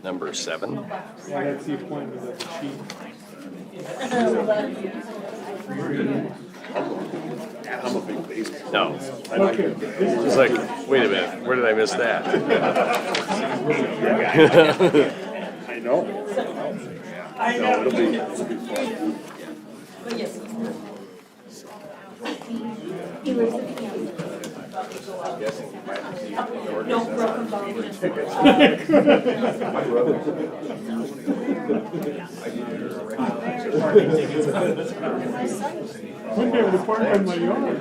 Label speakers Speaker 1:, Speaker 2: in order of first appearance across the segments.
Speaker 1: Number 7.
Speaker 2: Yeah, that's the appointment of the chief.
Speaker 3: I'm a big baseball.
Speaker 1: No.
Speaker 2: Okay.
Speaker 1: It's like, wait a minute, where did I miss that?
Speaker 3: I know. No, it'll be fun.
Speaker 4: He lives in Kansas. No broken bones.
Speaker 2: Wouldn't be able to park in my yard.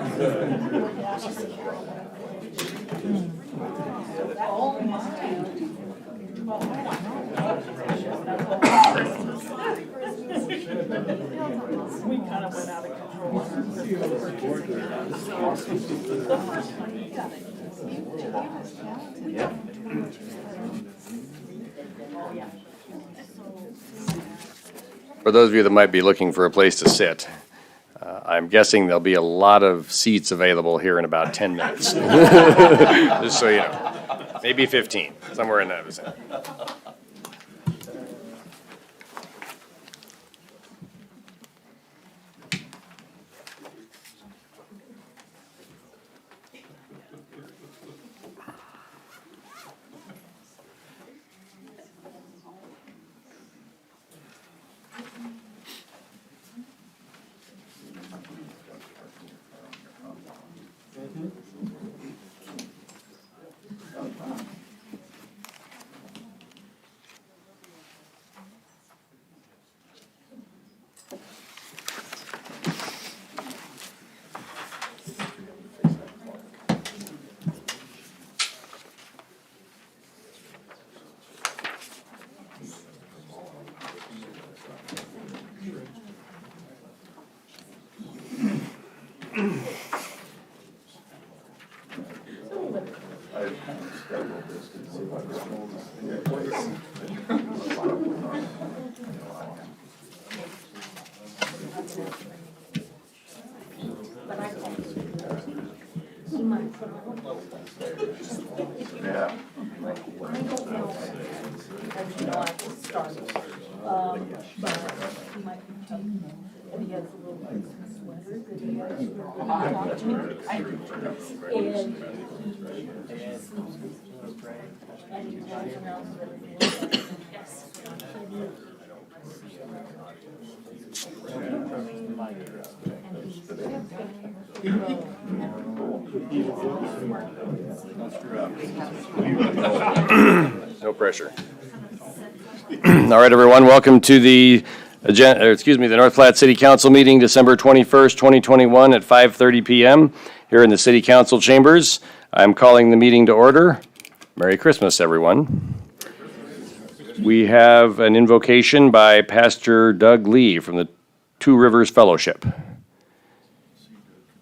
Speaker 5: We kind of went out of control.
Speaker 1: For those of you that might be looking for a place to sit, I'm guessing there'll be a lot of seats available here in about 10 minutes. Just so you know. Maybe 15, somewhere in that vicinity.
Speaker 4: He might put on.
Speaker 3: Yeah.
Speaker 4: I don't know. As you know, I just started. But he might be taking, and he has a little Christmas sweater that he has to talk to. And he sleeps with me. And he runs around with everything. Yes.
Speaker 1: No pressure. All right, everyone, welcome to the the North Platte City Council meeting, December 21st, 2021 at 5:30 p.m. here in the City Council chambers. I'm calling the meeting to order. Merry Christmas, everyone. We have an invocation by Pastor Doug Lee from the Two Rivers Fellowship.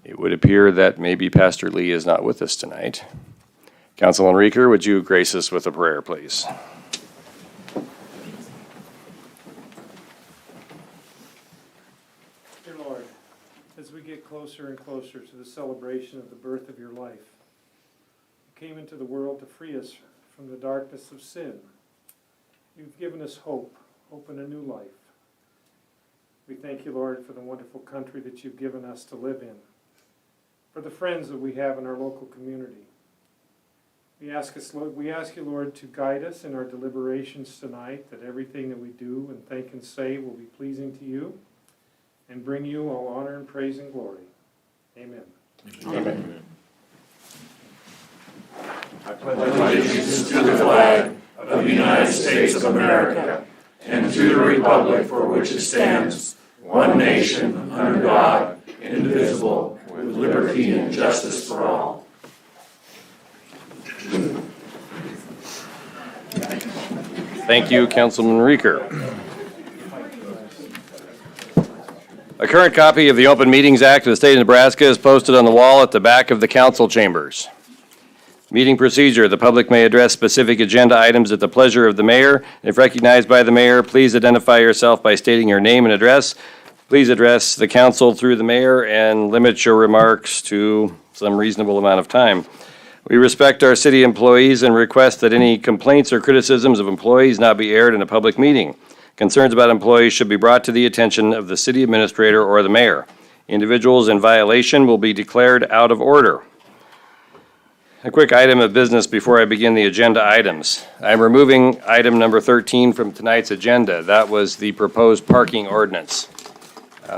Speaker 1: It would appear that maybe Pastor Lee is not with us tonight. Councilman Rieker, would you grace us with a prayer, please?
Speaker 2: Dear Lord, as we get closer and closer to the celebration of the birth of your life, you came into the world to free us from the darkness of sin. You've given us hope in a new life. We thank you, Lord, for the wonderful country that you've given us to live in, for the friends that we have in our local community. We ask you, Lord, to guide us in our deliberations tonight, that everything that we do and think and say will be pleasing to you and bring you all honor and praise and glory. Amen.
Speaker 1: Amen.
Speaker 6: I pledge allegiance to the flag of the United States of America and to the republic for which it stands, one nation, under God, indivisible, with liberty and justice for all.
Speaker 1: Thank you, Councilman Rieker. A current copy of the Open Meetings Act of the State of Nebraska is posted on the wall at the back of the council chambers. Meeting procedure: the public may address specific agenda items at the pleasure of the mayor. If recognized by the mayor, please identify yourself by stating your name and address. Please address the council through the mayor and limit your remarks to some reasonable amount of time. We respect our city employees and request that any complaints or criticisms of employees not be aired in a public meeting. Concerns about employees should be brought to the attention of the city administrator or the mayor. Individuals in violation will be declared out of order. A quick item of business before I begin the agenda items. I'm removing item number 13 from tonight's agenda. That was the proposed parking ordinance.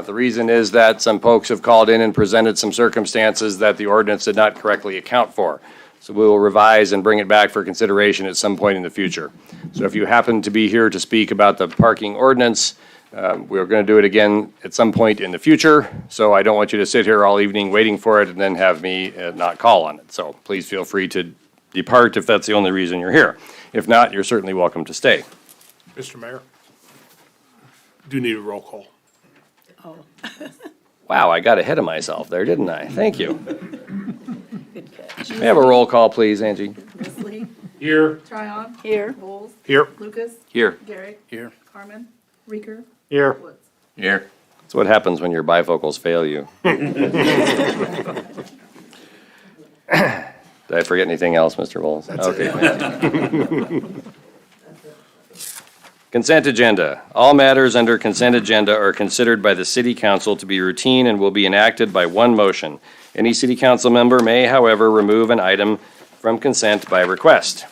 Speaker 1: The reason is that some folks have called in and presented some circumstances that the ordinance did not correctly account for. So we will revise and bring it back for consideration at some point in the future. So if you happen to be here to speak about the parking ordinance, we're going to do it again at some point in the future. So I don't want you to sit here all evening waiting for it and then have me not call on it. So please feel free to depart if that's the only reason you're here. If not, you're certainly welcome to stay.
Speaker 7: Mr. Mayor, do need a roll call.
Speaker 1: Wow, I got ahead of myself there, didn't I? Thank you.
Speaker 5: Good catch.
Speaker 1: May I have a roll call, please, Angie?
Speaker 5: Leslie,
Speaker 7: Here.
Speaker 5: Tryon. Here. Bowles.
Speaker 7: Here.
Speaker 5: Lucas.
Speaker 1: Here.
Speaker 5: Garrick.
Speaker 7: Here.
Speaker 5: Carmen. Reeker.
Speaker 2: Here.
Speaker 5: Woods.
Speaker 7: Here.
Speaker 1: That's what happens when your bifocals fail you. Did I forget anything else, Mr. Bowles? Okay. Consent agenda. All matters under consent agenda are considered by the city council to be routine and will be enacted by one motion. Any city council member may, however, remove an item from consent by request.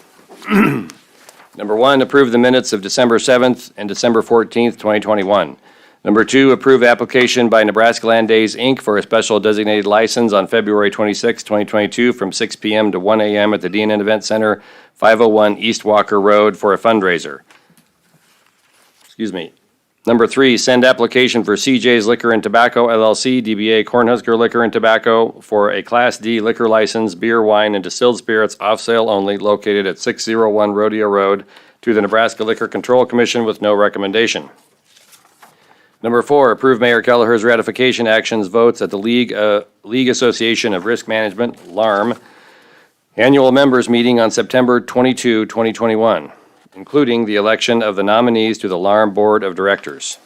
Speaker 1: Number 1, approve the minutes of December 7th and December 14th, 2021. Number 2, approve application by Nebraska Land Days, Inc. for a special designated license on February 26, 2022 from 6 p.m. to 1 a.m. at the D&N Event Center, 501 East Walker Road for a fundraiser. Number 3, send application for CJ's Liquor and Tobacco LLC, DBA Cornhusker Liquor and Tobacco for a Class D liquor license, beer, wine, and distilled spirits off sale only, located at 601 Rodeo Road, to the Nebraska Liquor Control Commission with no recommendation. Number 4, approve Mayor Kelleher's ratification actions votes at the League Association of Risk Management, LARM, annual members meeting on September 22, 2021. Including the election of the nominees to the LARM Board of Directors.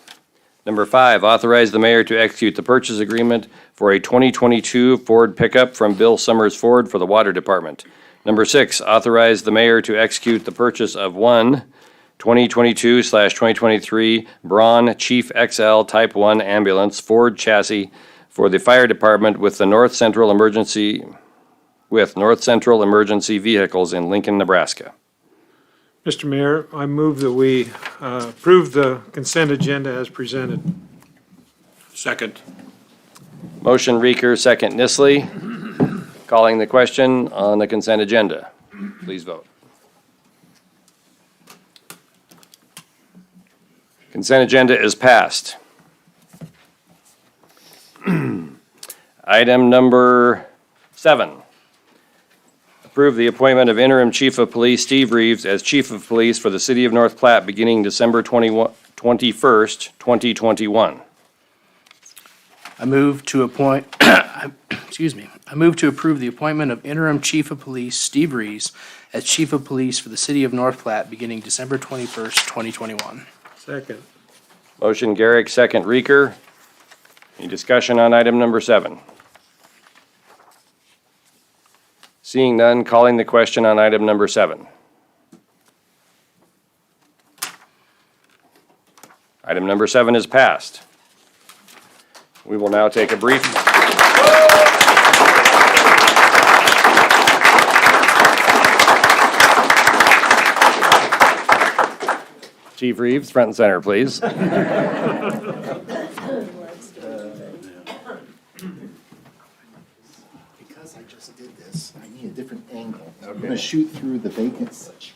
Speaker 1: Number 5, authorize the mayor to execute the purchase agreement for a 2022 Ford pickup from Bill Summers Ford for the Water Department. Number 6, authorize the mayor to execute the purchase of one 2022/2023 Braun Chief XL Type 1 ambulance Ford chassis for the fire department with North Central Emergency Vehicles in Lincoln, Nebraska.
Speaker 2: Mr. Mayor, I move that we approve the consent agenda as presented.
Speaker 7: Second.
Speaker 1: Motion Reeker, second Nisley. Calling the question on the consent agenda. Please vote. Consent agenda is passed. Item number 7. Approve the appointment of interim Chief of Police Steve Reeves as Chief of Police for the City of North Platte beginning December 21st, 2021.
Speaker 8: I move to appoint, I move to approve the appointment of interim Chief of Police Steve Reeves as Chief of Police for the City of North Platte beginning December 21st, 2021.
Speaker 2: Second.
Speaker 1: Motion Garrick, second Reeker. Any discussion on item number 7? Seeing none, calling the question on item number 7. Item number 7 is passed. We will now take a brief. Chief Reeves, front and center, please.
Speaker 9: Because I just did this, I need a different angle. I'm gonna shoot through the vacant chair.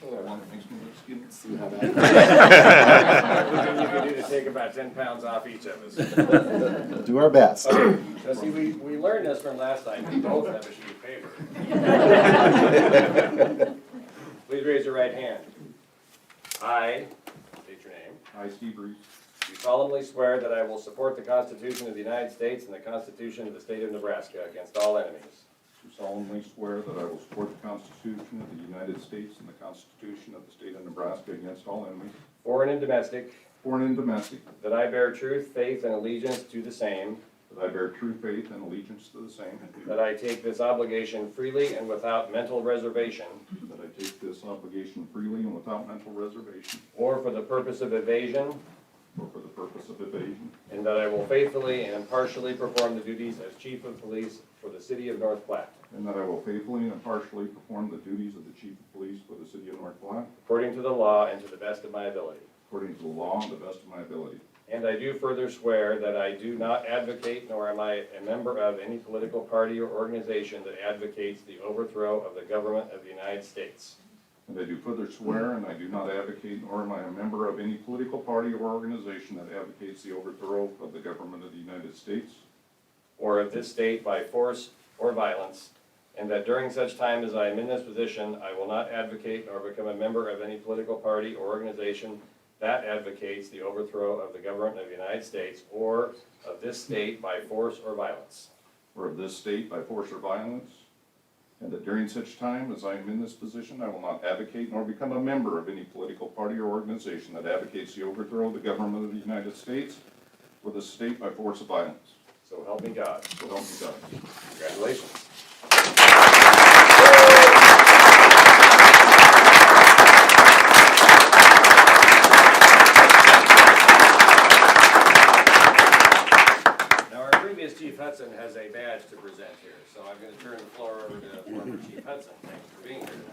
Speaker 9: See how that.
Speaker 1: You can do to take about 10 pounds off each of us.
Speaker 9: Do our best.
Speaker 1: Now, see, we learned this from last time. We both have a sheet of paper. Please raise your right hand. I state your name.
Speaker 3: I, Steve Reeves,
Speaker 1: Do solemnly swear that I will support the Constitution of the United States and the Constitution of the State of Nebraska against all enemies.
Speaker 3: do solemnly swear that I will support the Constitution of the United States and the Constitution of the State of Nebraska against all enemies,
Speaker 1: Foreign and domestic.
Speaker 3: foreign and domestic,
Speaker 1: That I bear truth, faith, and allegiance to the same.
Speaker 3: that I bear true faith and allegiance to the same,
Speaker 1: that I take this obligation freely and without mental reservation
Speaker 3: that I take this obligation freely and without mental reservation
Speaker 1: or for the purpose of evasion,
Speaker 3: or for the purpose of evasion,
Speaker 1: and that I will faithfully and impartially perform the duties as Chief of Police for the City of North Platte,
Speaker 3: and that I will faithfully and impartially perform the duties of the Chief of Police for the City of North Platte
Speaker 1: according to the law and to the best of my ability.
Speaker 3: according to the law and the best of my ability.
Speaker 1: And I do further swear that I do not advocate nor am I a member of any political party or organization that advocates the overthrow of the government of the United States,
Speaker 3: And I do further swear, and I do not advocate nor am I a member of any political party or organization that advocates the overthrow of the government of the United States,
Speaker 1: or of this state by force or violence, and that during such time as I am in this position, I will not advocate nor become a member of any political party or organization that advocates the overthrow of the government of the United States or of this state by force or violence.
Speaker 3: or of this state by force or violence, and that during such time as I am in this position, I will not advocate nor become a member of any political party or organization that advocates the overthrow of the government of the United States or the state by force or violence.
Speaker 1: So help me God.
Speaker 3: So help me God.
Speaker 1: Congratulations. Now, our previous Chief Hudson has a badge to present here, so I'm going to turn the floor over to former Chief Hudson. Thanks for being here tonight.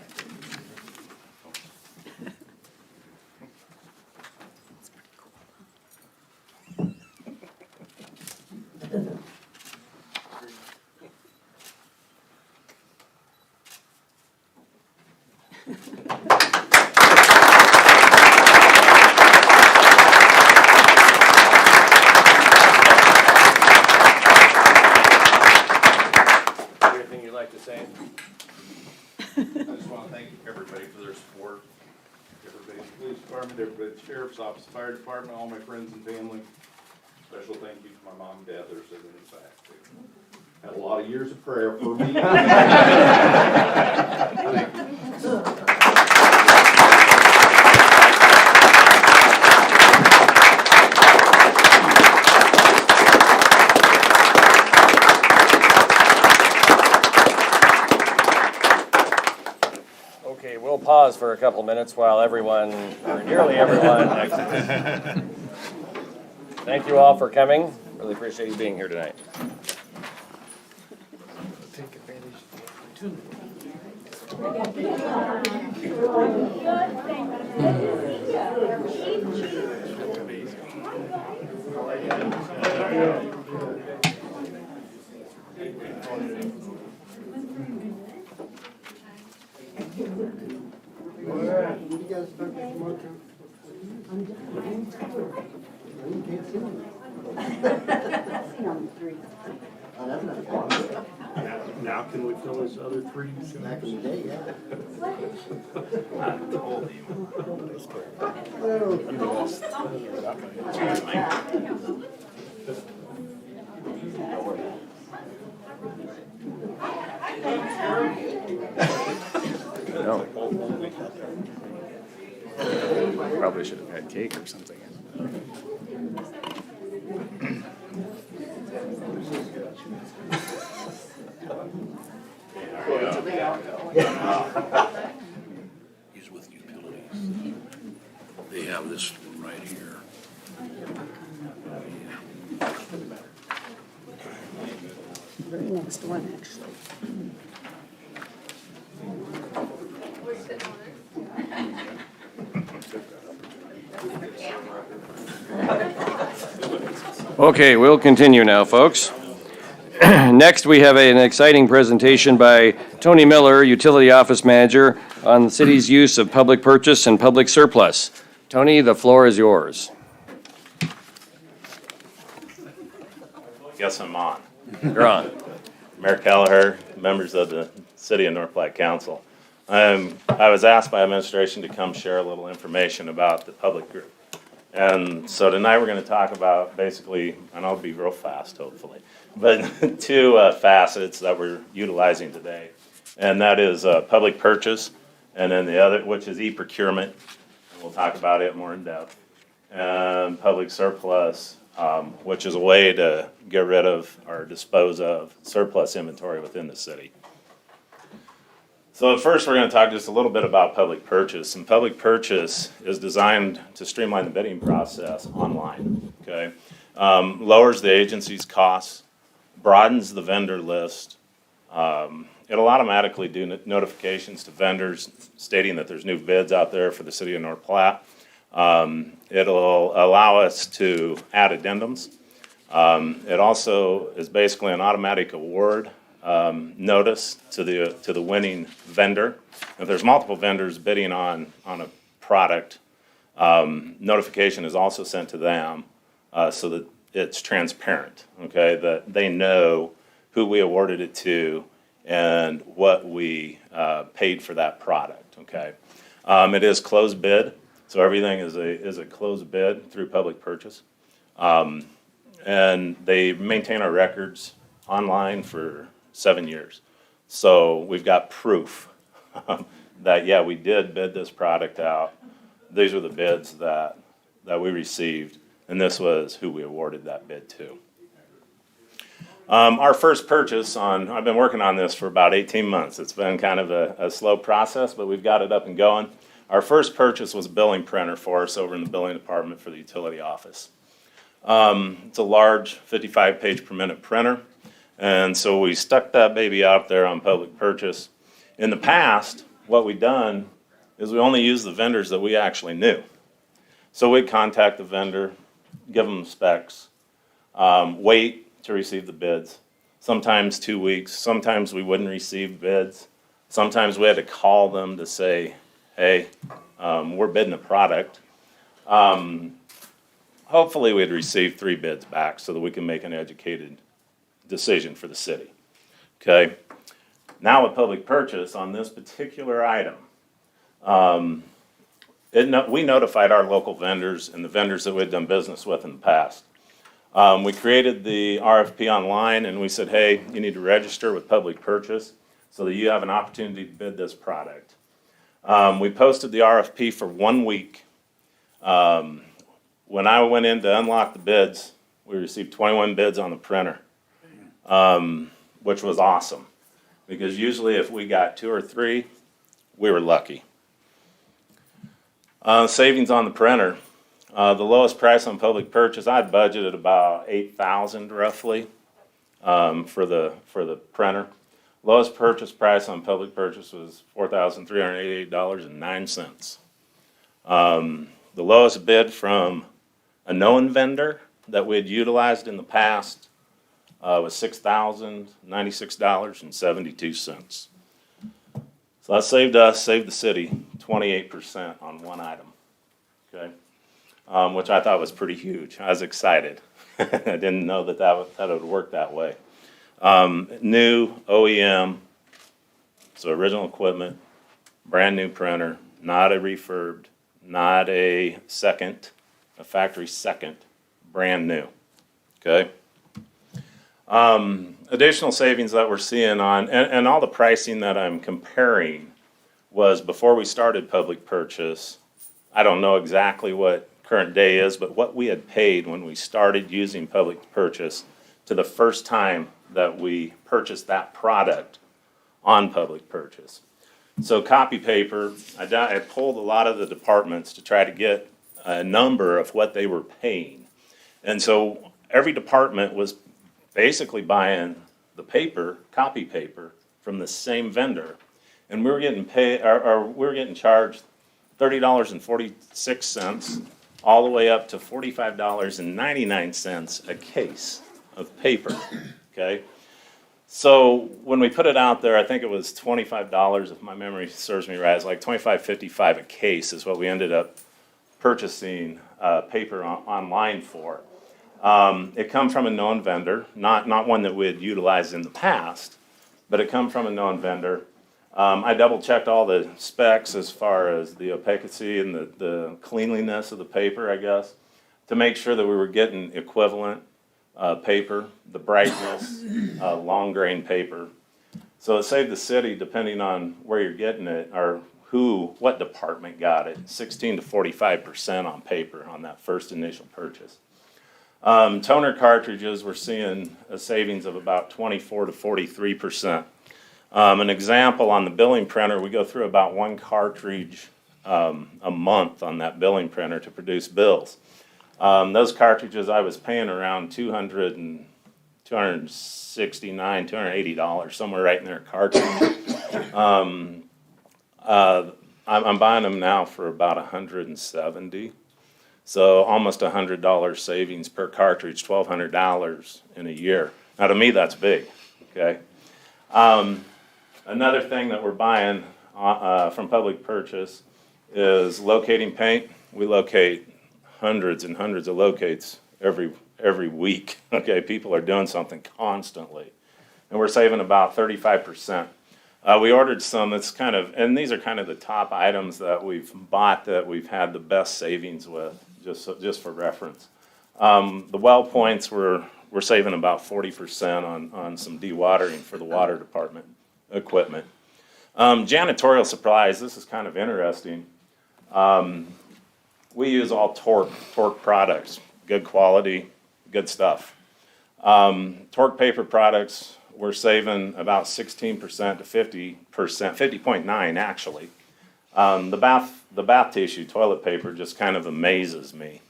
Speaker 1: Anything you'd like to say?
Speaker 10: I just want to thank everybody for their support. Everybody in the police department, everybody at the sheriff's office, fire department, all my friends and family. Special thank you to my mom and dad that are sitting in the back. They had a lot of years of prayer for me.
Speaker 1: Okay, we'll pause for a couple minutes while everyone, or nearly everyone, exits. Thank you all for coming. Really appreciate you being here tonight.
Speaker 7: Now can we fill his other three?
Speaker 9: Back in the day, yeah.
Speaker 1: No. Probably should have had cake or something.
Speaker 7: He's with utilities. They have this one right here.
Speaker 5: Very next one, actually.
Speaker 1: Okay, we'll continue now, folks. Next, we have an exciting presentation by Tony Miller, Utility Office Manager, on the city's use of public purchase and public surplus. Tony, the floor is yours.
Speaker 11: Guess I'm on.
Speaker 1: You're on.
Speaker 11: Mayor Kelleher, members of the City of North Platte Council. I was asked by administration to come share a little information about the public group. And so tonight we're going to talk about basically, and I'll be real fast hopefully, but two facets that we're utilizing today. And that is public purchase, and then the other, which is e-procurement. And we'll talk about it more in depth. And public surplus, which is a way to get rid of or dispose of surplus inventory within the city. So at first, we're going to talk just a little bit about public purchase. And public purchase is designed to streamline the bidding process online, okay? Lowers the agency's costs, broadens the vendor list. It'll automatically do notifications to vendors stating that there's new bids out there for the city of North Platte. It'll allow us to add addendums. It also is basically an automatic award notice to the winning vendor. If there's multiple vendors bidding on a product, notification is also sent to them so that it's transparent, okay? That they know who we awarded it to and what we paid for that product, okay? It is closed bid, so everything is a closed bid through public purchase. And they maintain our records online for 7 years. So we've got proof that, yeah, we did bid this product out. These were the bids that we received, and this was who we awarded that bid to. Our first purchase I've been working on this for about 18 months. It's been kind of a slow process, but we've got it up and going. Our first purchase was a billing printer for us over in the billing department for the utility office. It's a large 55-page per minute printer. And so we stuck that baby out there on public purchase. In the past, what we've done is we only used the vendors that we actually knew. So we'd contact the vendor, give them specs, wait to receive the bids. Sometimes 2 weeks, sometimes we wouldn't receive bids. Sometimes we had to call them to say, hey, we're bidding a product. Hopefully we'd receive 3 bids back so that we can make an educated decision for the city, okay? Now with public purchase on this particular item, we notified our local vendors and the vendors that we'd done business with in the past. We created the RFP online and we said, hey, you need to register with public purchase so that you have an opportunity to bid this product. We posted the RFP for 1 week. When I went in to unlock the bids, we received 21 bids on the printer. Which was awesome, because usually if we got 2 or 3, we were lucky. Savings on the printer. The lowest price on public purchase, I'd budgeted about $8,000 roughly for the printer. Lowest purchase price on public purchase was $4,388.09. The lowest bid from a known vendor that we had utilized in the past was $6,096.72. So that saved the city 28% on one item, okay? Which I thought was pretty huge. I was excited. I didn't know that would work that way. New OEM, so original equipment, brand new printer, not a refurbed, not a factory second, brand new, okay? Additional savings that we're seeing on, and all the pricing that I'm comparing was before we started public purchase. I don't know exactly what current day is, but what we had paid when we started using public purchase to the first time that we purchased that product on public purchase. So copy paper, I pulled a lot of the departments to try to get a number of what they were paying. And so every department was basically buying the paper, copy paper, from the same vendor, and we were getting charged $30.46 all the way up to $45.99 a case of paper. Okay, so when we put it out there, I think it was $25, if my memory serves me right. It's like $25.55 a case is what we ended up purchasing paper online for. It come from a known vendor, not one that we had utilized in the past, but it come from a known vendor. I double checked all the specs as far as the opacity and the cleanliness of the paper, I guess, to make sure that we were getting equivalent paper, the brightness, long grain paper. So it saved the city, depending on where you're getting it or what department got it, 16 to 45% on paper on that first initial purchase. Toner cartridges, we're seeing a savings of about 24 to 43%. An example on the billing printer, we go through about one cartridge a month on that billing printer to produce bills. Those cartridges, I was paying around $269, $280, somewhere right in there, a cartridge. I'm buying them now for about $170. So almost $100 savings per cartridge, $1,200 in a year. Now to me, that's big, okay? Another thing that we're buying from public purchase is locating paint. We locate hundreds and hundreds of locates every week, okay? People are doing something constantly. And we're saving about 35%. We ordered some, and these are kind of the top items that we've bought that we've had the best savings with, just for reference. The well points, we're saving about 40% on some dewatering for the water department equipment. Janitorial supplies, this is kind of interesting. We use all Torque products, good quality, good stuff. Torque paper products, we're saving about 16% to 50%, 50.9 actually. The bath tissue, toilet paper, just kind of amazes me.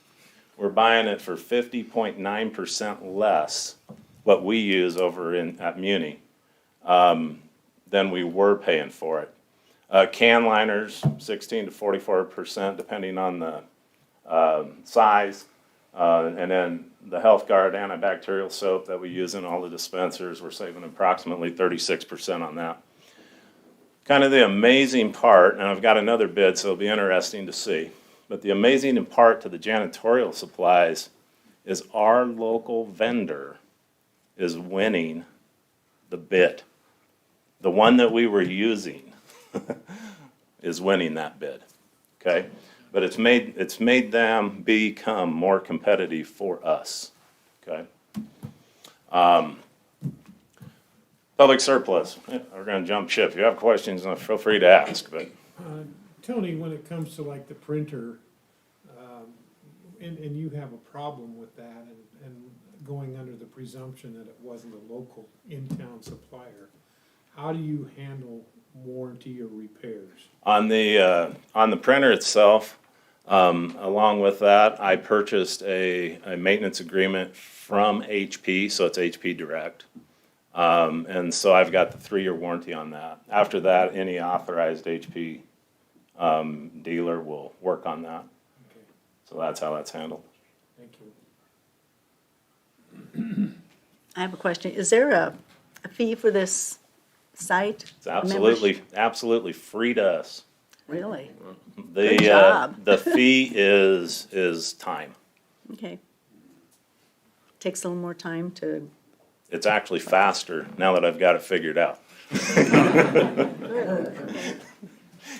Speaker 11: We're buying it for 50.9% less what we use over at Muni than we were paying for it. Can liners, 16 to 44% depending on the size. And then the Health Guard antibacterial soap that we use in all the dispensers, we're saving approximately 36% on that. Kind of the amazing part, and I've got another bid, so it'll be interesting to see, but the amazing part to the janitorial supplies is our local vendor is winning the bid. The one that we were using is winning that bid, okay? But it's made them become more competitive for us, okay? Public surplus, we're gonna jump ship. If you have questions, feel free to ask, but.
Speaker 2: Tony, when it comes to like the printer, and you have a problem with that and going under the presumption that it wasn't a local in-town supplier, how do you handle warranty or repairs? On
Speaker 11: the printer itself, along with that, I purchased a maintenance agreement from HP, so it's HP Direct. And so I've got the 3-year warranty on that. After that, any authorized HP dealer will work on that.
Speaker 2: Okay,
Speaker 11: So that's how that's handled.
Speaker 2: thank you.
Speaker 5: I have a question. Is there a fee for this site?
Speaker 11: It's absolutely free to us.
Speaker 5: Really?
Speaker 11: The
Speaker 5: Good job.
Speaker 11: the fee is time.
Speaker 5: Okay. Takes a little more time to,
Speaker 11: It's actually faster now that I've got it figured out.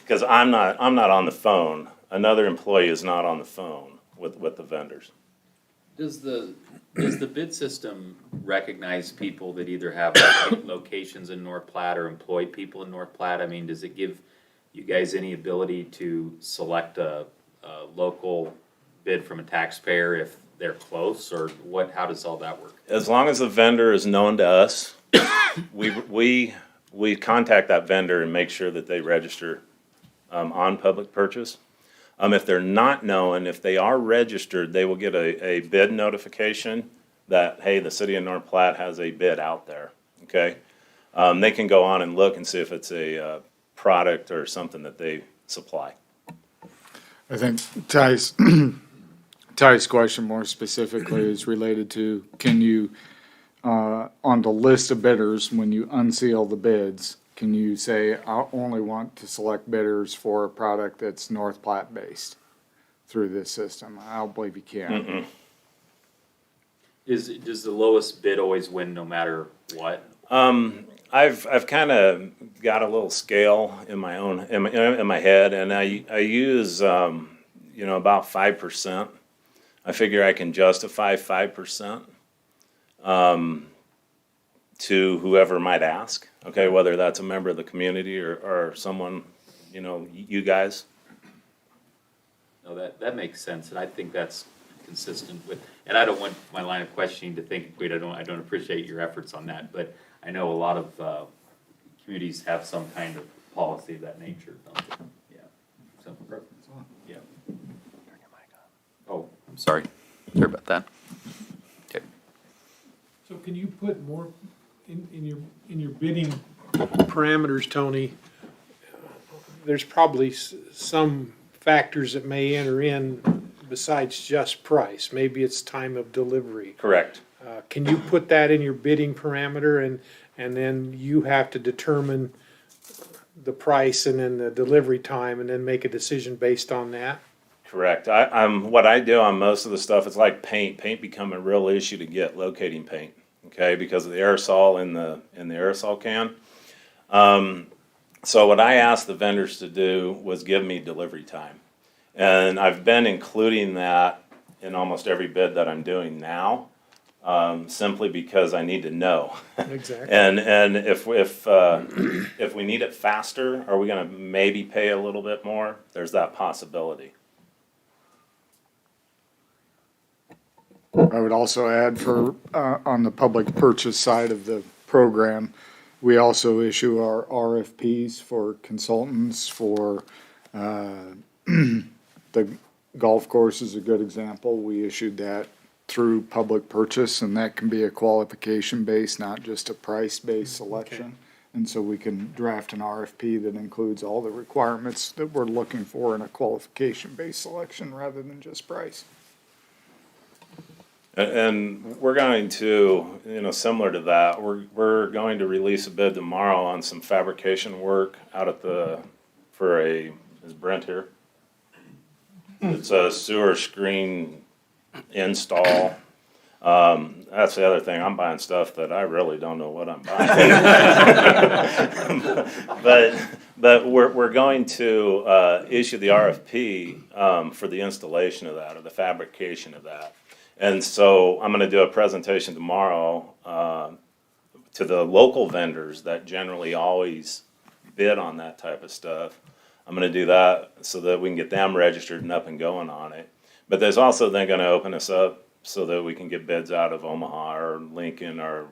Speaker 11: Because I'm not on the phone. Another employee is not on the phone with the vendors.
Speaker 12: Does the bid system recognize people that either have locations in North Platte or employ people in North Platte? I mean, does it give you guys any ability to select a local bid from a taxpayer if they're close, or what? How does all that work?
Speaker 11: As long as the vendor is known to us, we contact that vendor and make sure that they register on public purchase. If they're not known, if they are registered, they will get a bid notification that, hey, the city of North Platte has a bid out there, okay? They can go on and look and see if it's a product or something that they supply.
Speaker 13: I think Ty's question more specifically is related to, can you, on the list of bidders, when you unseal the bids, can you say, I only want to select bidders for a product that's North Platte based through this system? I don't believe you can.
Speaker 12: Does the lowest bid always win no matter what?
Speaker 11: I've kind of got a little scale in my head, and I use about 5%. I figure I can justify 5% to whoever might ask. Okay, whether that's a member of the community or someone, you guys.
Speaker 12: No, that makes sense, and I think that's consistent with, and I don't want my line of questioning to think, wait, I don't appreciate your efforts on that, but I know a lot of communities have some kind of policy of that nature, don't they? Yeah. So, yeah. Oh, I'm sorry. Sorry about that. Okay.
Speaker 2: So can you put more in your bidding parameters, Tony? There's probably some factors that may enter in besides just price. Maybe it's time of delivery.
Speaker 11: Correct.
Speaker 2: Can you put that in your bidding parameter and then you have to determine the price and then the delivery time and then make a decision based on that?
Speaker 11: Correct. What I do on most of the stuff, it's like paint. Paint become a real issue to get, locating paint, okay, because of the aerosol in the aerosol can. So what I asked the vendors to do was give me delivery time. And I've been including that in almost every bid that I'm doing now, simply because I need to know.
Speaker 2: Exactly.
Speaker 11: And if we need it faster, are we gonna maybe pay a little bit more? There's that possibility.
Speaker 13: I would also add for, on the public purchase side of the program, we also issue our RFPs for consultants for, the golf course is a good example. We issued that through public purchase, and that can be a qualification base, not just a price-based selection. And so we can draft an RFP that includes all the requirements that we're looking for in a qualification-based selection rather than just price.
Speaker 11: And we're going to, similar to that, we're going to release a bid tomorrow on some fabrication work out at is Brent here? It's a sewer screen install. That's the other thing, I'm buying stuff that I really don't know what I'm buying. But we're going to issue the RFP for the installation of that, or the fabrication of that. And so I'm gonna do a presentation tomorrow to the local vendors that generally always bid on that type of stuff. I'm gonna do that so that we can get them registered and up and going on it. But there's also then gonna open us up so that we can get bids out of Omaha or Lincoln or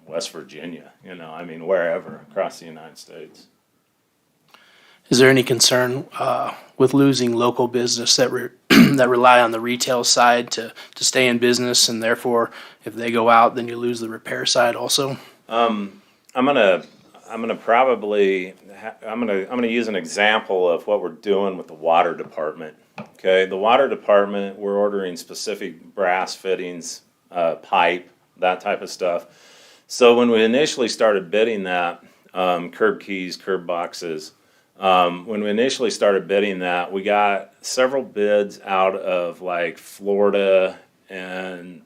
Speaker 11: West Virginia, wherever across the United States.
Speaker 8: Is there any concern with losing local business that that rely on the retail side to stay in business, and therefore, if they go out, then you lose the repair side also?
Speaker 11: I'm gonna use an example of what we're doing with the water department. Okay, the water department, we're ordering specific brass fittings, pipe, that type of stuff. So when we initially started bidding that, curb keys, curb boxes, when we initially started bidding that, we got several bids out of like Florida and,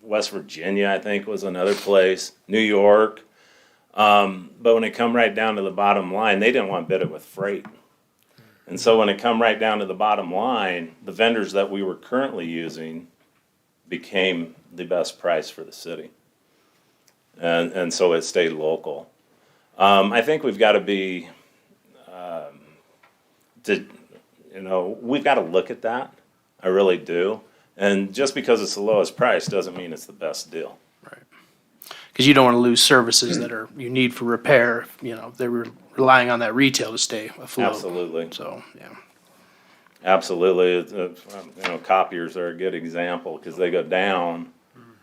Speaker 11: West Virginia, I think was another place, New York. But when it come right down to the bottom line, they didn't want to bid it with freight. And so when it come right down to the bottom line, the vendors that we were currently using became the best price for the city. And so it stayed local. I think we've got to be, we've got to look at that. I really do. And just because it's the lowest price doesn't mean it's the best deal.
Speaker 8: Right. Because you don't want to lose services that you need for repair. They were relying on that retail to stay afloat.
Speaker 11: Absolutely.
Speaker 8: So, yeah.
Speaker 11: Absolutely. Copiers are a good example because they go down.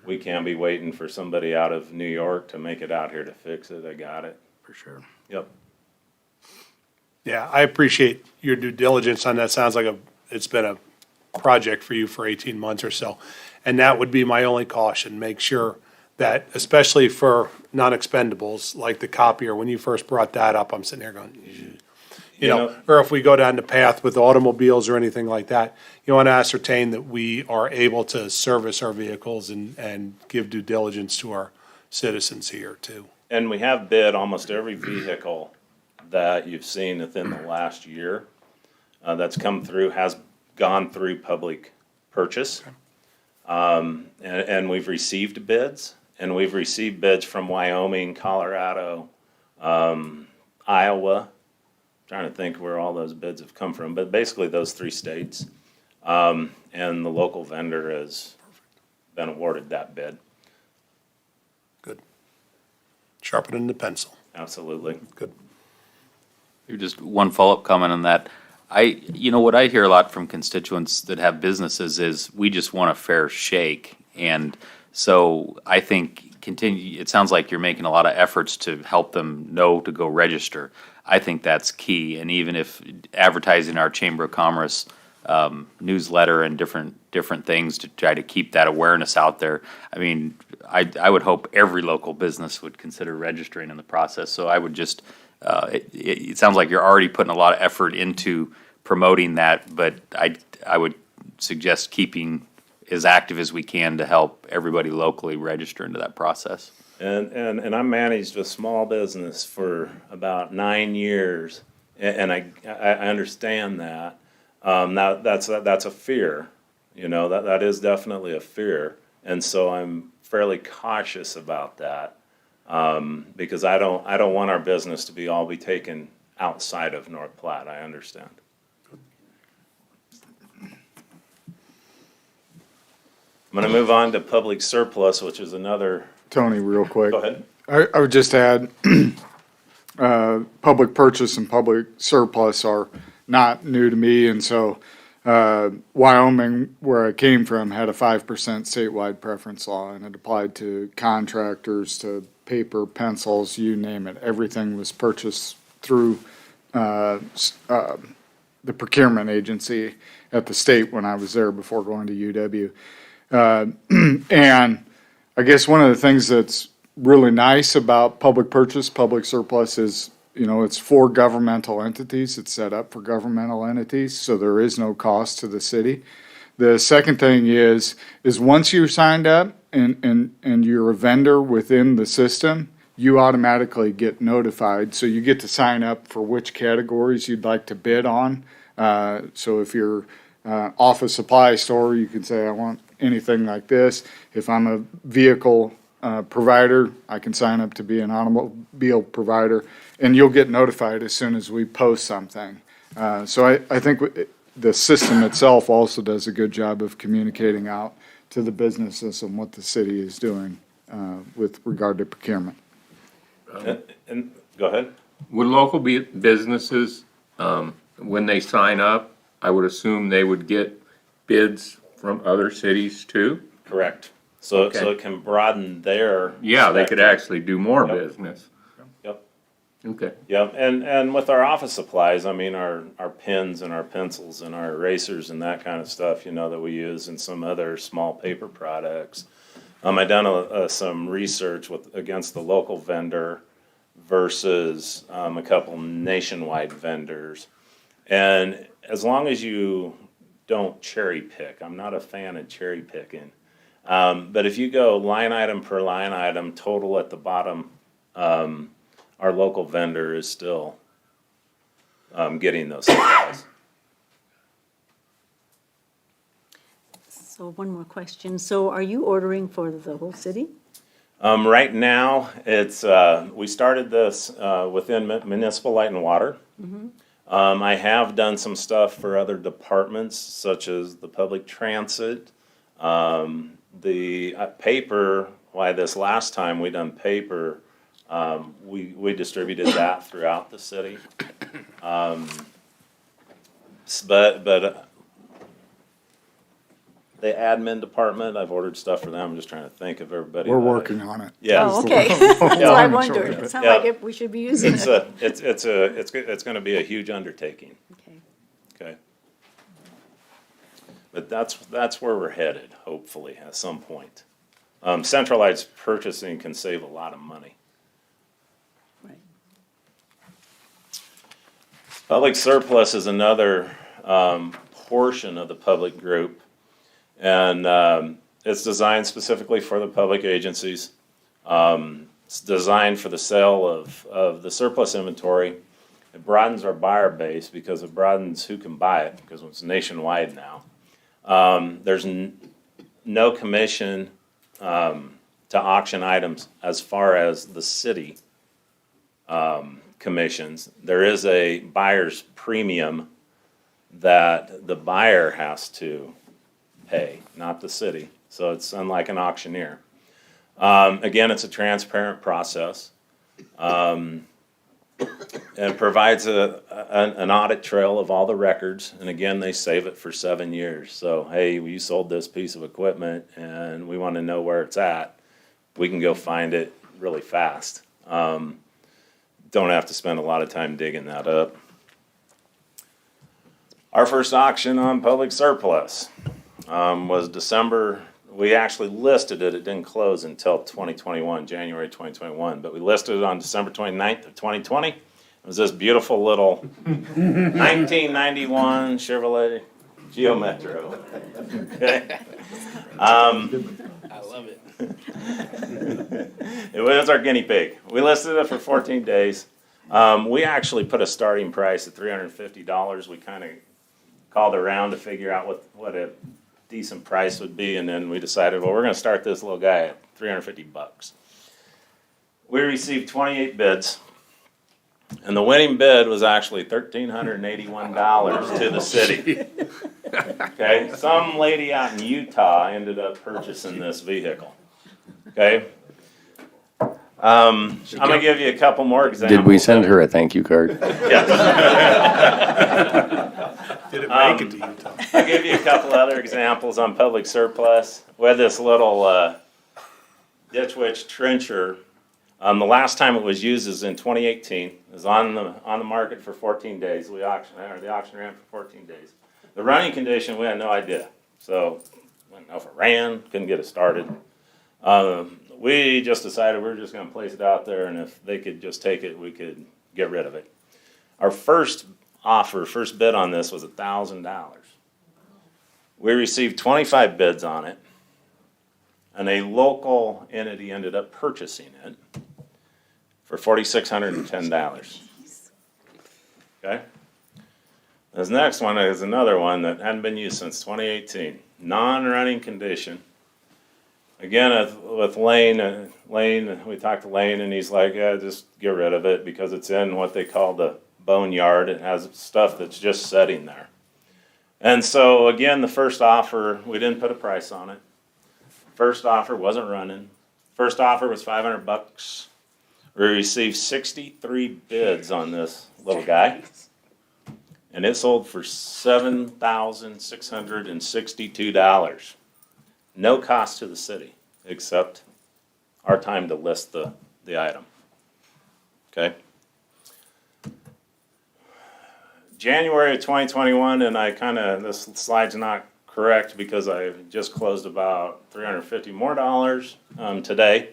Speaker 11: We can't be waiting for somebody out of New York to make it out here to fix it. I got it.
Speaker 8: For sure.
Speaker 11: Yep.
Speaker 14: Yeah, I appreciate your due diligence on that. Sounds like it's been a project for you for 18 months or so. And that would be my only caution. Make sure that, especially for non-expendables, like the copier, when you first brought that up, I'm sitting here going, or if we go down the path with automobiles or anything like that, you want to ascertain that we are able to service our vehicles and give due diligence to our citizens here too.
Speaker 11: And we have bid almost every vehicle that you've seen within the last year that's come through, has gone through public purchase. And we've received bids, and we've received bids from Wyoming, Colorado, Iowa. Trying to think where all those bids have come from, but basically those three states. And the local vendor has been awarded that bid.
Speaker 14: Sharpening the pencil.
Speaker 11: Absolutely.
Speaker 14: Good.
Speaker 12: Just one follow-up comment on that. What I hear a lot from constituents that have businesses is we just want a fair shake. And so I think it sounds like you're making a lot of efforts to help them know to go register. I think that's key. And even if advertising our Chamber of Commerce newsletter and different things to try to keep that awareness out there. I mean, I would hope every local business would consider registering in the process. So I would just, it sounds like you're already putting a lot of effort into promoting that, but I would suggest keeping as active as we can to help everybody locally register into that process.
Speaker 11: And I managed a small business for about 9 years, and I understand that. Now that's a fear, that is definitely a fear, and so I'm fairly cautious about that, because I don't want our business to be taken outside of North Platte. I understand. I'm going to move on to public surplus, which is another.
Speaker 13: Tony, real quick.
Speaker 11: Go ahead.
Speaker 13: I would just add, public purchase and public surplus are not new to me, and so Wyoming, where I came from, had a 5% statewide preference law, and it applied to contractors, to paper, pencils, you name it. Everything was purchased through the procurement agency at the state when I was there before going to UW. And I guess one of the things that's really nice about public purchase, public surplus is, it's for governmental entities. It's set up for governmental entities, so there is no cost to the city. The second thing is once you're signed up and you're a vendor within the system, you automatically get notified. So you get to sign up for which categories you'd like to bid on. So if you're office supply store, you can say, I want anything like this. If I'm a vehicle provider, I can sign up to be an automobile provider, and you'll get notified as soon as we post something. So I think the system itself also does a good job of communicating out to the businesses and what the city is doing with regard to procurement.
Speaker 11: And go ahead.
Speaker 6: Would local businesses, when they sign up, I would assume they would get bids from other cities too?
Speaker 11: Correct. So
Speaker 6: Okay.
Speaker 11: it can broaden their.
Speaker 6: Yeah, they could
Speaker 11: spectrum.
Speaker 6: actually do more
Speaker 11: Yep.
Speaker 6: business.
Speaker 11: Yep.
Speaker 6: Okay.
Speaker 11: Yep, and with our office supplies, I mean, our pens and our pencils and our erasers and that kind of stuff, that we use, and some other small paper products. I done some research against the local vendor versus a couple nationwide vendors. And as long as you don't cherry pick, I'm not a fan of cherry picking. But if you go line item per line item, total at the bottom, our local vendor is still getting those supplies.
Speaker 5: So one more question. So are you ordering for the whole city?
Speaker 11: Right now, it's we started this within municipal light and water. I have done some stuff for other departments, such as the public transit, the paper. Why this last time we done paper, we distributed that throughout the city. But the admin department, I've ordered stuff for them. I'm just trying to think of everybody.
Speaker 13: We're working on it.
Speaker 11: Yeah.
Speaker 5: Oh, okay. That's what I wondered. It sounds like we should be using
Speaker 11: It's
Speaker 5: it.
Speaker 11: it's going to be a huge undertaking.
Speaker 5: Okay.
Speaker 11: Okay. But that's where we're headed, hopefully, at some point. Centralized purchasing can save a lot of money.
Speaker 5: Right.
Speaker 11: Public surplus is another portion of the public group, and it's designed specifically for the public agencies. It's designed for the sale of the surplus inventory. It broadens our buyer base because it broadens who can buy it, because it's nationwide now. There's no commission to auction items as far as the city commissions. There is a buyer's premium that the buyer has to pay, not the city. So it's unlike an auctioneer. Again, it's a transparent process. It provides an audit trail of all the records, and again, they save it for 7 years. So, hey, you sold this piece of equipment, and we want to know where it's at. We can go find it really fast. Don't have to spend a lot of time digging that up. Our first auction on public surplus was December. We actually listed it. It didn't close until 2021, January 2021. But we listed it on December 29th of 2020. It was this beautiful little 1991 Chevrolet Geo Metro. Okay.
Speaker 8: I love it.
Speaker 11: It was our guinea pig. We listed it for 14 days. We actually put a starting price at $350. We kind of called around to figure out what a decent price would be, and then we decided, well, we're going to start this little guy at $350. We received 28 bids, and the winning bid was actually $1,381 to the city. Okay, some lady out in Utah ended up purchasing this vehicle. Okay, I'm going to give you a couple more examples.
Speaker 1: Did we send her a thank you card?
Speaker 11: Yes.
Speaker 14: Did it make it to Utah?
Speaker 11: I'll give you a couple other examples on public surplus. We had this little ditch witch trencher. The last time it was used is in 2018. It was on the market for 14 days. The auction ran for 14 days. The running condition, we had no idea. So, we didn't know if it ran, couldn't get it started. We just decided we were just going to place it out there, and if they could just take it, we could get rid of it. Our first bid on this was $1,000. We received 25 bids on it, and a local entity ended up purchasing it for $4,610. Okay? This next one is another one that hadn't been used since 2018. Non-running condition. Again, with Lane, we talked to Lane, and he's like, yeah, just get rid of it because it's in what they call the boneyard. It has stuff that's just sitting there. And so, again, the first offer, we didn't put a price on it. First offer wasn't running. First offer was $500. We received 63 bids on this little guy, and it sold for $7,662. No cost to the city, except our time to list the item. Okay? January of 2021, and this slide's not correct because I just closed about $350 more today.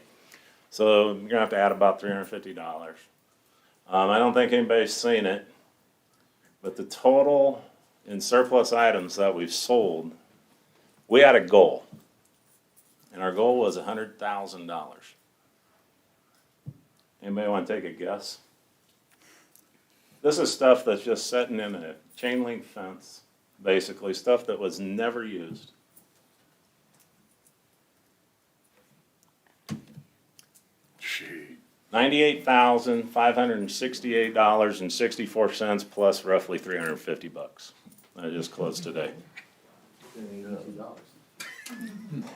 Speaker 11: So you're gonna have to add about $350. I don't think anybody's seen it, but the total in surplus items that we've sold, we had a goal. And our goal was $100,000. Anybody want to take a guess? This is stuff that's just sitting in a chain link fence, basically, stuff that was never used. $98,568.64 plus roughly $350. I just closed today.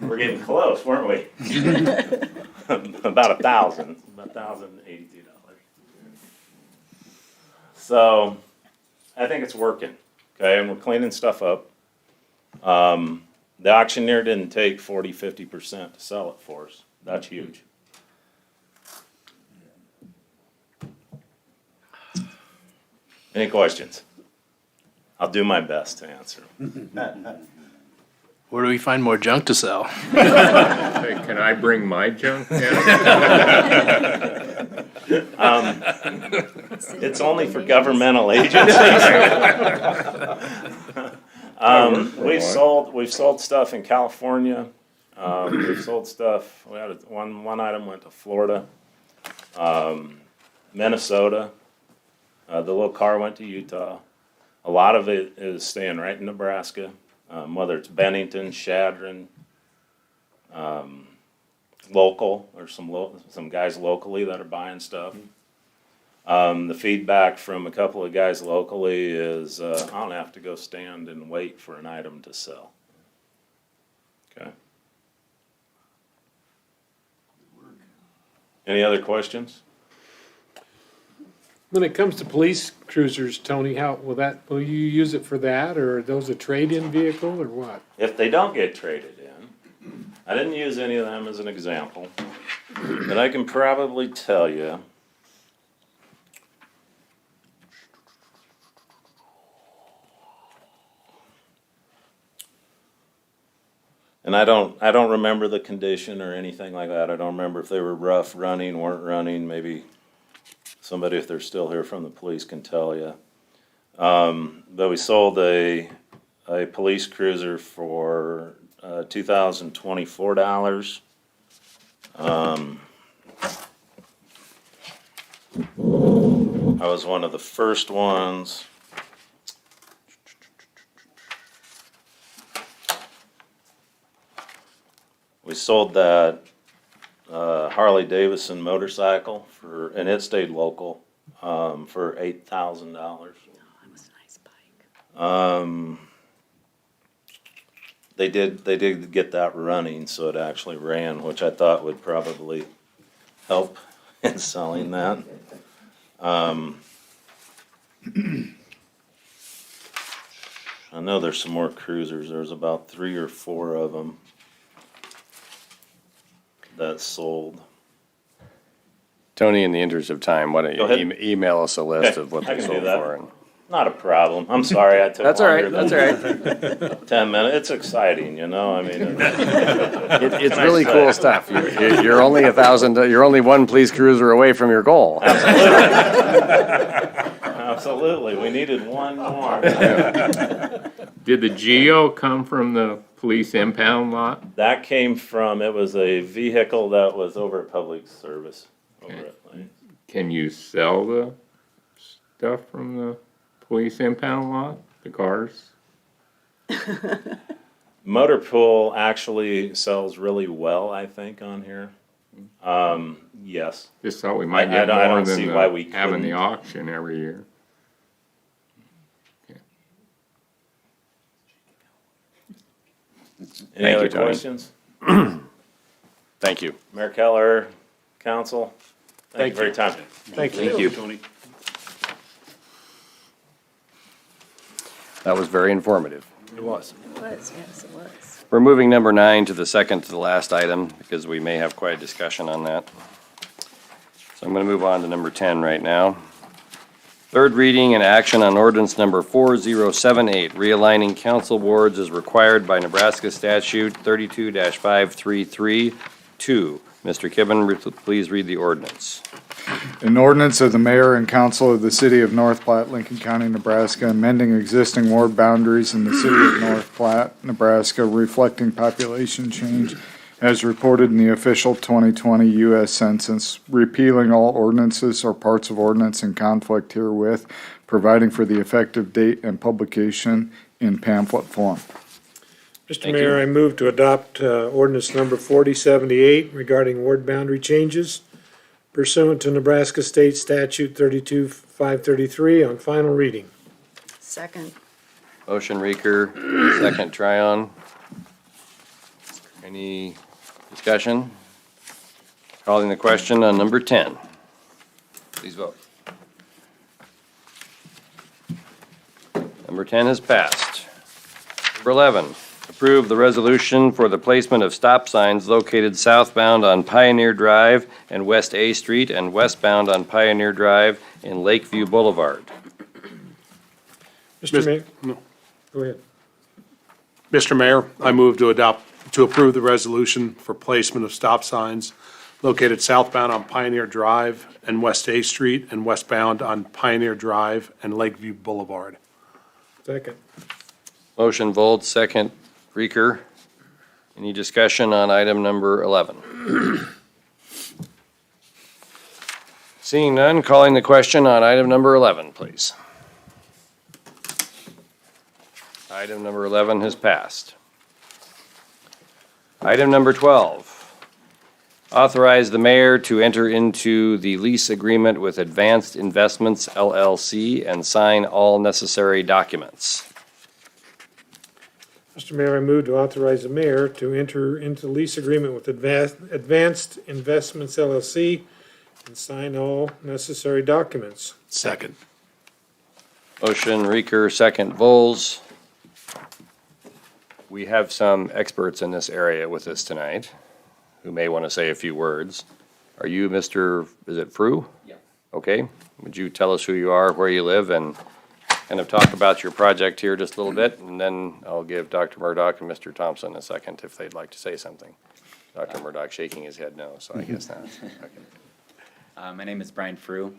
Speaker 11: We're getting close, weren't we? About $1,082. So, I think it's working, okay, and we're cleaning stuff up. The auctioneer didn't take 40-50% to sell it for us. That's huge. Any questions? I'll do my best to answer them.
Speaker 8: Where do we find more junk to sell?
Speaker 6: Hey, can I bring my junk down?
Speaker 11: It's only for governmental agencies. We've sold stuff in California. We've sold stuff. We had one item went to Florida, Minnesota. The little car went to Utah. A lot of it is staying right in Nebraska, whether it's Bennington, Shadron, local, or some guys locally that are buying stuff. The feedback from a couple of guys locally is, I don't have to go stand and wait for an item to sell. Okay. Any other questions?
Speaker 2: When it comes to police cruisers, Tony, will you use it for that, or are those a trade-in vehicle, or what?
Speaker 11: If they don't get traded in, I didn't use any of them as an example, but I can probably tell you. And I don't remember the condition or anything like that. I don't remember if they were rough running, weren't running. Maybe somebody, if they're still here from the police, can tell you. But we sold a police cruiser for $2,024. I was one of the first ones. We sold that Harley Davidson motorcycle and it stayed local for $8,000.
Speaker 5: That was a nice bike.
Speaker 11: They did get that running, so it actually ran, which I thought would probably help in selling that. I know there's some more cruisers. There's about 3 or 4 of them that sold.
Speaker 1: Tony, in the interest of time, why don't
Speaker 11: Go
Speaker 1: you
Speaker 11: ahead.
Speaker 1: email us a list
Speaker 11: Okay,
Speaker 1: of what
Speaker 11: I
Speaker 1: they
Speaker 11: can do
Speaker 1: sold
Speaker 11: that.
Speaker 1: for? And
Speaker 11: Not a problem. I'm sorry I took
Speaker 1: That's all right,
Speaker 11: longer
Speaker 1: that's
Speaker 11: than
Speaker 1: all right.
Speaker 11: 10 minutes. It's exciting, you know, I mean.
Speaker 1: It's really cool stuff. You're only you're only one police cruiser away from your goal.
Speaker 11: Absolutely, we needed one more.
Speaker 6: Did the Geo come from the police impound lot?
Speaker 11: That came from, it was a vehicle that was over at Public Service over at Lane.
Speaker 6: Can you sell the stuff from the police impound lot, the cars?
Speaker 11: Motor Pool actually sells really well, I think, on here. Yes.
Speaker 6: Just thought we might
Speaker 11: I
Speaker 6: get more
Speaker 11: don't see why
Speaker 6: than
Speaker 11: we
Speaker 6: having the
Speaker 11: couldn't.
Speaker 6: auction every year.
Speaker 11: Any
Speaker 1: Thank
Speaker 11: other
Speaker 1: you, Tony.
Speaker 11: questions?
Speaker 1: Thank you.
Speaker 11: Mayor Keller, council, thank you for your time.
Speaker 2: Thank you.
Speaker 1: Thank you.
Speaker 7: Tony.
Speaker 1: That was very informative.
Speaker 14: It was.
Speaker 5: It was, yes, it was.
Speaker 1: We're moving number 9 to the second to the last item because we may have quite a discussion on that. So I'm going to move on to number 10 right now. Third reading and action on ordinance number 4078, realigning council boards as required by Nebraska statute 32-5332. Mr. Kibben, please read the ordinance.
Speaker 13: An ordinance of the mayor and council of the city of North Platte, Lincoln County, Nebraska, amending existing ward boundaries in the city of North Platte, Nebraska, reflecting population change as reported in the official 2020 U.S. Census, repealing all ordinances or parts of ordinance in conflict herewith, providing for the effective date and publication in pamphlet form.
Speaker 2: Mr.
Speaker 1: Thank
Speaker 2: Mayor,
Speaker 1: you.
Speaker 2: I move to adopt ordinance number 4078 regarding ward boundary changes pursuant to Nebraska State Statute 32533 on final reading.
Speaker 5: Second.
Speaker 1: Motion Reeker, second Tryon. Any discussion? Calling the question on number 10. Please vote. Number 10 has passed. Number 11, approve the resolution for the placement of stop signs located southbound on Pioneer Drive and West A Street and westbound on Pioneer Drive in Lakeview Boulevard.
Speaker 2: Mr. Mayor,
Speaker 14: No.
Speaker 2: go ahead.
Speaker 14: Mr. Mayor, I move to approve the resolution for placement of stop signs located southbound on Pioneer Drive and West A Street and westbound on Pioneer Drive and Lakeview Boulevard.
Speaker 2: Second.
Speaker 1: Motion Volt, second Reeker. Any discussion on item number 11? Seeing none, calling the question on item number 11, please. Item number 11 has passed. Item number 12, Authorize the mayor to enter into the lease agreement with Advanced Investments LLC and sign all necessary documents.
Speaker 2: Mr. Mayor, I move to authorize the mayor to enter into lease agreement with Advanced Investments LLC and sign all necessary documents.
Speaker 14: Second.
Speaker 1: Motion Reeker, second Vols. We have some experts in this area with us tonight who may want to say a few words. Are you Mr., is it Frew?
Speaker 12: Yeah.
Speaker 1: Okay. Would you tell us who you are, where you live, and kind of talk about your project here just a little bit? And then I'll give Dr. Murdoch and Mr. Thompson a second if they'd like to say something. Dr. Murdoch shaking his head no, so I guess not. Okay.
Speaker 15: My name is Brian Frew.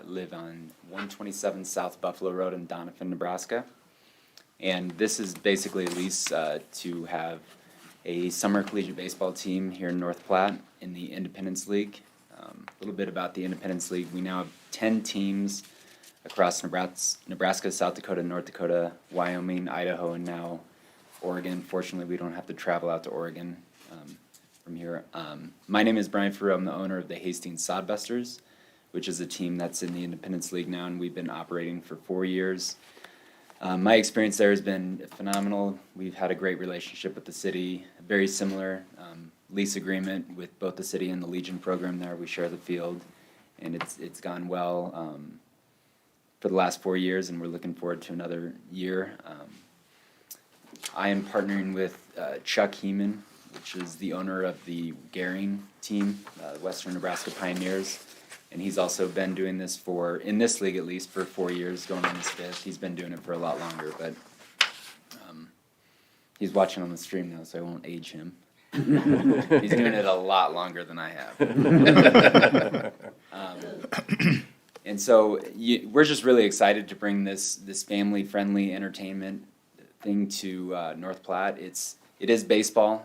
Speaker 15: Live on 127 South Buffalo Road in Doniphan, Nebraska. And this is basically a lease to have a summer collegiate baseball team here in North Platte in the Independence League. A little bit about the Independence League. We now have 10 teams across Nebraska, South Dakota, North Dakota, Wyoming, Idaho, and now Oregon. Fortunately, we don't have to travel out to Oregon from here. My name is Brian Frew. I'm the owner of the Hastings Sodbusters, which is a team that's in the Independence League now, and we've been operating for 4 years. My experience there has been phenomenal. We've had a great relationship with the city, very similar lease agreement with both the city and the Legion program there. We share the field, and it's gone well for the last 4 years, and we're looking forward to another year. I am partnering with Chuck Heeman, which is the owner of the Garing team, Western Nebraska Pioneers. And he's also been doing this in this league at least, for 4 years, going on his fifth. He's been doing it for a lot longer, but he's watching on the stream now, so I won't age him. He's doing it a lot longer than I have. And so we're just really excited to bring this family-friendly entertainment thing to North Platte. It is baseball.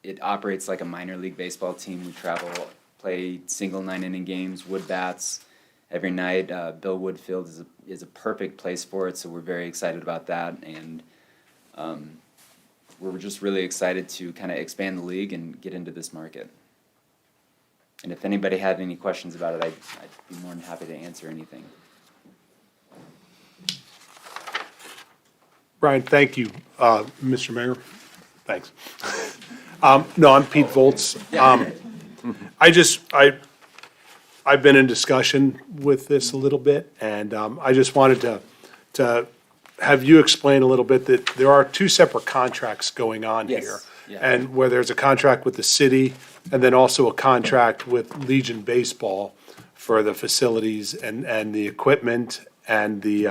Speaker 15: It operates like a minor league baseball team. We travel, play single 9-inning games, wood bats every night. Bill Wood Field is a perfect place for it, so we're very excited about that. And we're just really excited to kind of expand the league and get into this market. And if anybody had any questions about it, I'd be more than happy to answer anything.
Speaker 14: Brian, thank you. Mr. Mayor, thanks. No, I'm Pete Volz. I've been in discussion with this a little bit, and I just wanted to have you explain a little bit that there are two separate contracts going on
Speaker 15: Yes,
Speaker 14: here.
Speaker 15: yeah.
Speaker 14: And where there's a contract with the city, and then also a contract with Legion Baseball for the facilities and the equipment and the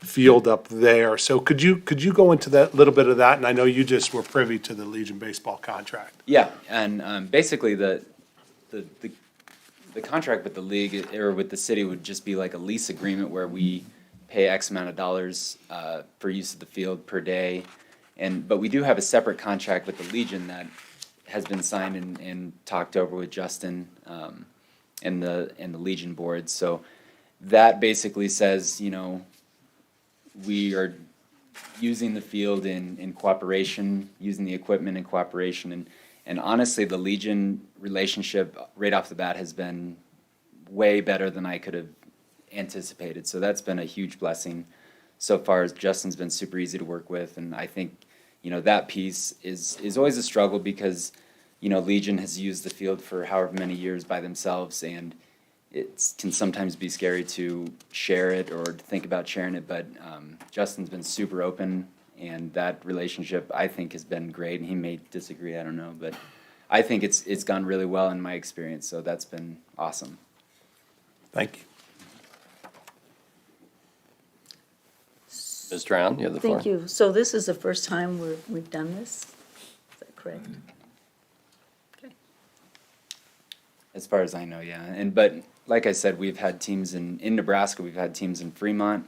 Speaker 14: field up there. So could you go into that, little bit of that? And I know you just were privy to the Legion Baseball contract.
Speaker 15: Yeah, and basically the contract with the league or with the city would just be like a lease agreement where we pay X amount of dollars for use of the field per day. But we do have a separate contract with the Legion that has been signed and talked over with Justin and the Legion board. So that basically says, we are using the field in cooperation, using the equipment in cooperation. And honestly, the Legion relationship right off the bat has been way better than I could have anticipated. So that's been a huge blessing so far. Justin's been super easy to work with, and I think that piece is always a struggle because Legion has used the field for however many years by themselves, and it can sometimes be scary to share it or to think about sharing it. But Justin's been super open, and that relationship I think has been great. And he may disagree, I don't know, but I think it's gone really well in my experience. So that's been awesome.
Speaker 14: Thank you.
Speaker 1: Ms. Drown, you have the floor.
Speaker 5: Thank you. So this is the first time we've done this? Is that correct? Okay.
Speaker 15: As far as I know, yeah. But like I said, we've had teams in Nebraska. We've had teams in Fremont,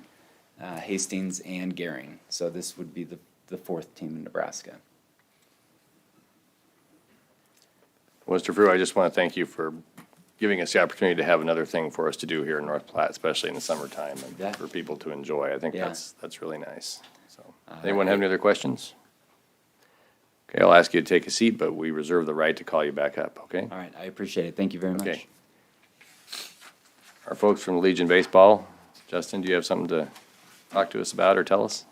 Speaker 15: Hastings, and Garing. So this would be the fourth team in Nebraska.
Speaker 1: Mr. Frew, I just want to thank you for giving us the opportunity to have another thing for us to do here in North Platte, especially in the summertime, and
Speaker 15: Yeah.
Speaker 1: for people to enjoy. I think
Speaker 15: Yeah.
Speaker 1: that's really nice. So, anyone have any other questions? Okay, I'll ask you to take a seat, but we reserve the right to call you back up, okay?
Speaker 15: All right, I appreciate it. Thank you very much.
Speaker 1: Okay. Our folks from Legion Baseball, Justin, do you have something to talk to us about or tell us?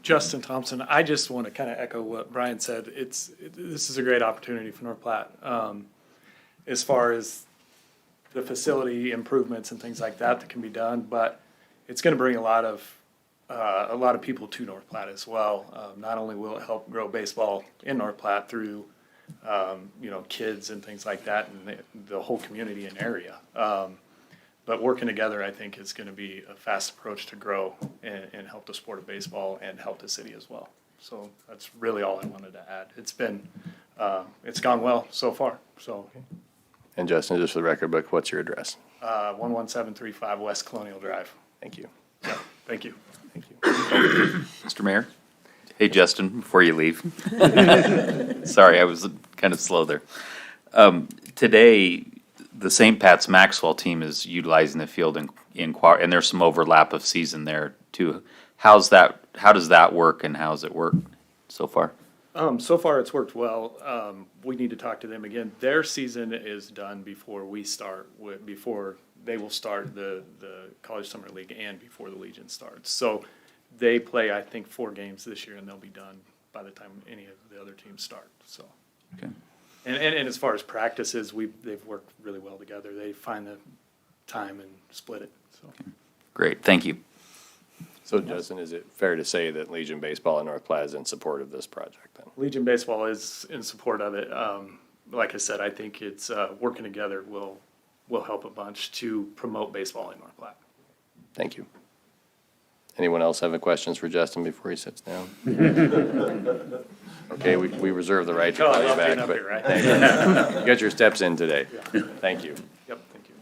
Speaker 16: Justin Thompson, I just want to kind of echo what Brian said. This is a great opportunity for North Platte. As far as the facility improvements and things like that can be done, but it's going to bring a lot of people to North Platte as well. Not only will it help grow baseball in North Platte through, kids and things like that and the whole community and area. But working together, I think, is going to be a fast approach to grow and help the sport of baseball and help the city as well. So that's really all I wanted to add. It's gone well so far, so.
Speaker 1: And Justin, just for the record book, what's your address?
Speaker 16: 11735 West Colonial Drive.
Speaker 1: Thank you.
Speaker 16: Yeah, thank you.
Speaker 1: Thank you.
Speaker 12: Mr. Mayor? Hey, Justin, before you leave. Sorry, I was kind of slow there. Today, the St. Pat's Maxwell team is utilizing the field and there's some overlap of season there too. How does that work and how's it work so far?
Speaker 16: So far, it's worked well. We need to talk to them again. Their season is done before we start, before they will start the College Summer League and before the Legion starts. So they play, I think, 4 games this year, and they'll be done by the time any of the other teams start, so.
Speaker 12: Okay.
Speaker 16: And as far as practices, they've worked really well together. They find the time and split it, so.
Speaker 12: Okay. Great, thank you.
Speaker 1: So Justin, is it fair to say that Legion Baseball in North Platte is in support of this project then?
Speaker 16: Legion Baseball is in support of it. Like I said, I think it's working together will help a bunch to promote baseball in North Platte.
Speaker 1: Thank you. Anyone else have any questions for Justin before he sits down? Okay, we reserve the right to call you back, but thank you. You got your steps in today. Thank you.
Speaker 16: Yep, thank you.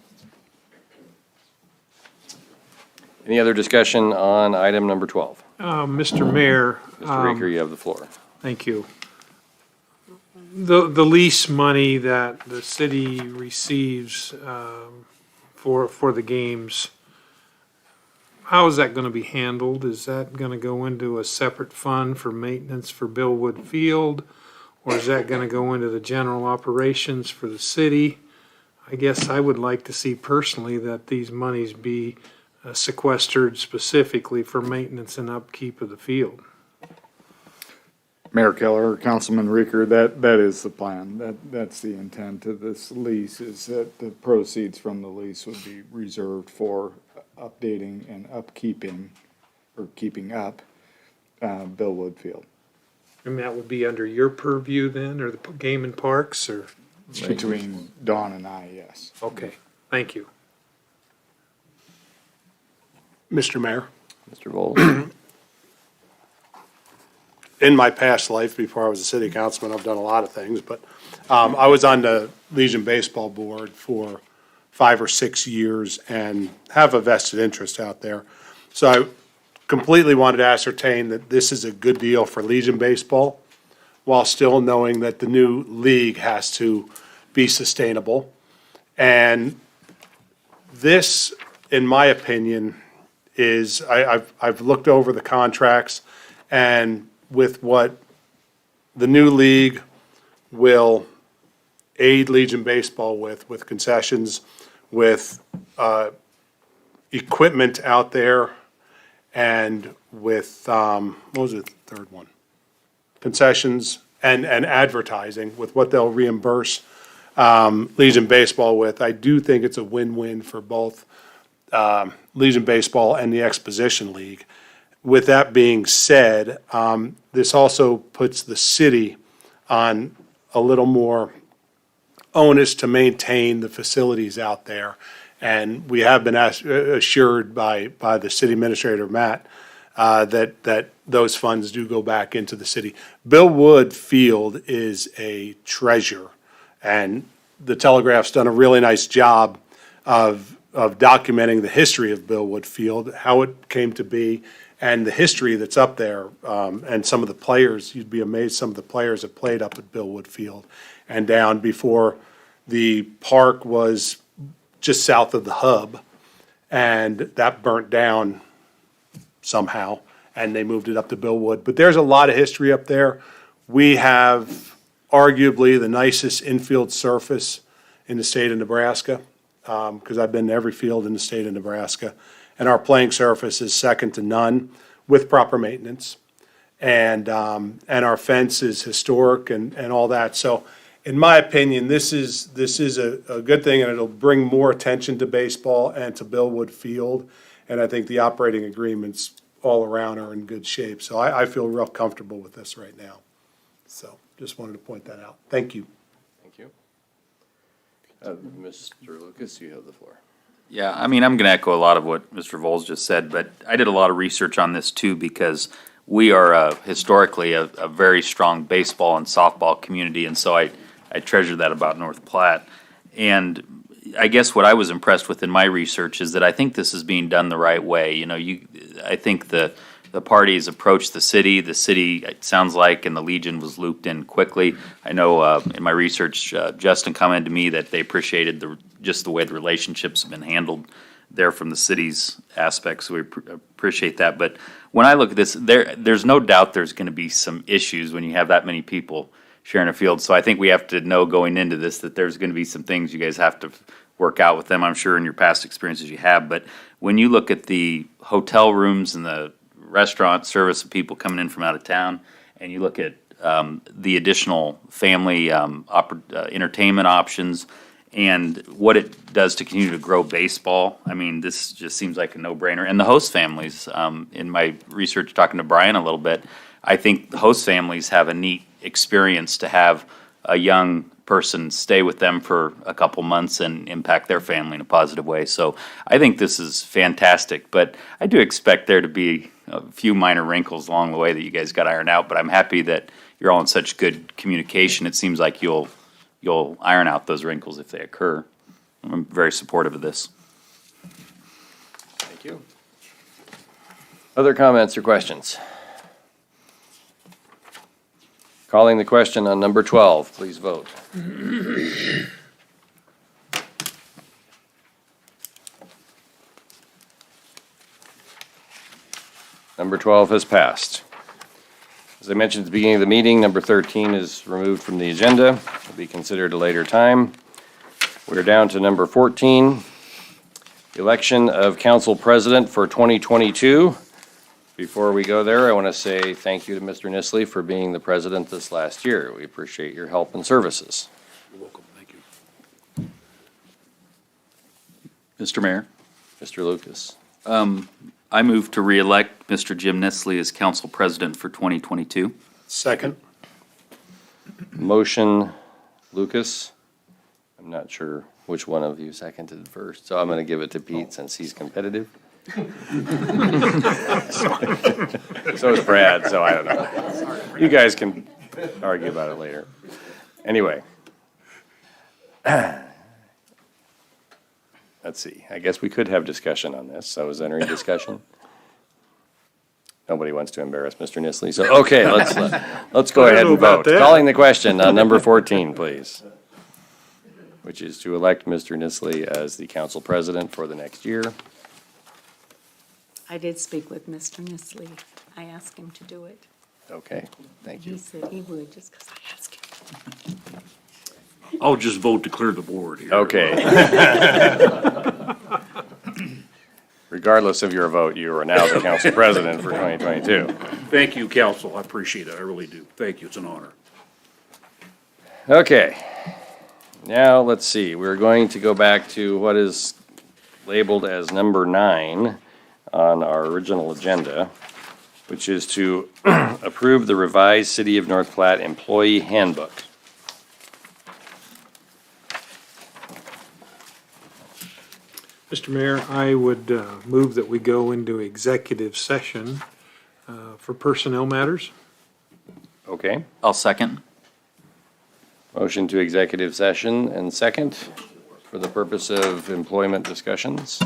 Speaker 1: Any other discussion on item number 12?
Speaker 2: Mr. Mayor.
Speaker 1: Mr. Reeker, you have the floor.
Speaker 2: Thank you. The lease money that the city receives for the games, how is that going to be handled? Is that going to go into a separate fund for maintenance for Billwood Field? Or is that going to go into the general operations for the city? I guess I would like to see personally that these monies be sequestered specifically for maintenance and upkeep of the field.
Speaker 13: Mayor Keller, Councilman Reeker, that is the plan. That's the intent of this lease, is that the proceeds from the lease would be reserved for updating and upkeeping, or keeping up, Billwood Field.
Speaker 2: And that would be under your purview then, or the Game and Parks, or?
Speaker 13: Between Dawn and I, yes.
Speaker 2: Okay, thank you.
Speaker 14: Mr. Mayor,
Speaker 1: Mr. Vols?
Speaker 14: in my past life, before I was a city councilman, I've done a lot of things, but I was on the Legion Baseball Board for 5 or 6 years and have a vested interest out there. So I completely wanted to ascertain that this is a good deal for Legion Baseball, while still knowing that the new league has to be sustainable. And this, in my opinion, is, I've looked over the contracts, and with what the new league will aid Legion Baseball with concessions, with equipment out there, and with, what was the third one? Concessions and advertising, with what they'll reimburse Legion Baseball with. I do think it's a win-win for both Legion Baseball and the Exposition League. With that being said, this also puts the city on a little more onus to maintain the facilities out there. And we have been assured by the city administrator, Matt, that those funds do go back into the city. Billwood Field is a treasure, and the Telegraph's done a really nice job of documenting the history of Billwood Field, how it came to be, and the history that's up there. And some of the players, you'd be amazed, some of the players have played up at Billwood Field and down before the park was just south of the hub, and that burnt down somehow, and they moved it up to Billwood. But there's a lot of history up there We have arguably the nicest infield surface in the state of Nebraska, because I've been to every field in the state of Nebraska. And our playing surface is second to none with proper maintenance. And our fence is historic and all that. So in my opinion, this is a good thing, and it'll bring more attention to baseball and to Billwood Field. And I think the operating agreements all around are in good shape. So I feel real comfortable with this right now. So just wanted to point that out. Thank you.
Speaker 1: Thank you. Mr. Lucas, you have the floor.
Speaker 12: Yeah, I mean, I'm going to echo a lot of what Mr. Vols just said, but I did a lot of research on this too because we are historically a very strong baseball and softball community, and so I treasure that about North Platte. And I guess what I was impressed with in my research is that I think this is being done the right way. You know, I think the parties approached the city, it sounds like, and the Legion was looped in quickly. I know in my research, Justin commented to me that they appreciated just the way the relationships have been handled there from the city's aspects, so we appreciate that. But when I look at this, there's no doubt there's going to be some issues when you have that many people sharing a field. So I think we have to know going into this that there's going to be some things you guys have to work out with them. I'm sure in your past experiences you have. But when you look at the hotel rooms and the restaurant service of people coming in from out of town, and you look at the additional family entertainment options and what it does to continue to grow baseball, I mean, this just seems like a no-brainer. And the host families, in my research talking to Brian a little bit, I think the host families have a neat experience to have a young person stay with them for a couple months and impact their family in a positive way. So I think this is fantastic, but I do expect there to be a few minor wrinkles along the way that you guys got ironed out, but I'm happy that you're all in such good communication. It seems like you'll iron out those wrinkles if they occur. I'm very supportive of this.
Speaker 1: Thank you. Other comments or questions? Calling the question on number 12, please vote. Number 12 has passed. As I mentioned at the beginning of the meeting, number 13 is removed from the agenda. Will be considered a later time. We're down to number 14, election of council president for 2022. Before we go there, I want to say thank you to Mr. Nisley for being the president this last year. We appreciate your help and services.
Speaker 7: You're welcome, thank you.
Speaker 12: Mr. Mayor,
Speaker 1: Mr. Lucas.
Speaker 12: I move to re-elect Mr. Jim Nisley as council president for 2022.
Speaker 14: Second.
Speaker 1: Motion, Lucas. I'm not sure which one of you seconded first, so I'm going to give it to Pete since he's competitive. So is Brad, so I don't know. You guys can argue about it later. Anyway. Let's see. I guess we could have discussion on this. I was entering discussion. Nobody wants to embarrass Mr. Nisley, so, okay, let's go ahead and vote. Calling the question on number 14, please, which is to elect Mr. Nisley as the council president for the next year.
Speaker 5: I did speak with Mr. Nisley. I asked him to do it.
Speaker 1: Okay, thank
Speaker 5: He
Speaker 1: you.
Speaker 5: said he would, just because I asked him.
Speaker 7: I'll just vote to clear the board here.
Speaker 1: Okay. Regardless of your vote, you are now the council president for 2022.
Speaker 7: Thank you, council, I appreciate it, I really do. Thank you, it's an honor.
Speaker 1: Okay. Now, let's see, we're going to go back to what is labeled as number 9 on our original agenda, which is to approve the revised City of North Platte Employee Handbook.
Speaker 2: Mr. Mayor, I would move that we go into executive session for personnel matters.
Speaker 1: Okay,
Speaker 12: I'll second.
Speaker 1: motion to executive session and second for the purpose of employment discussions.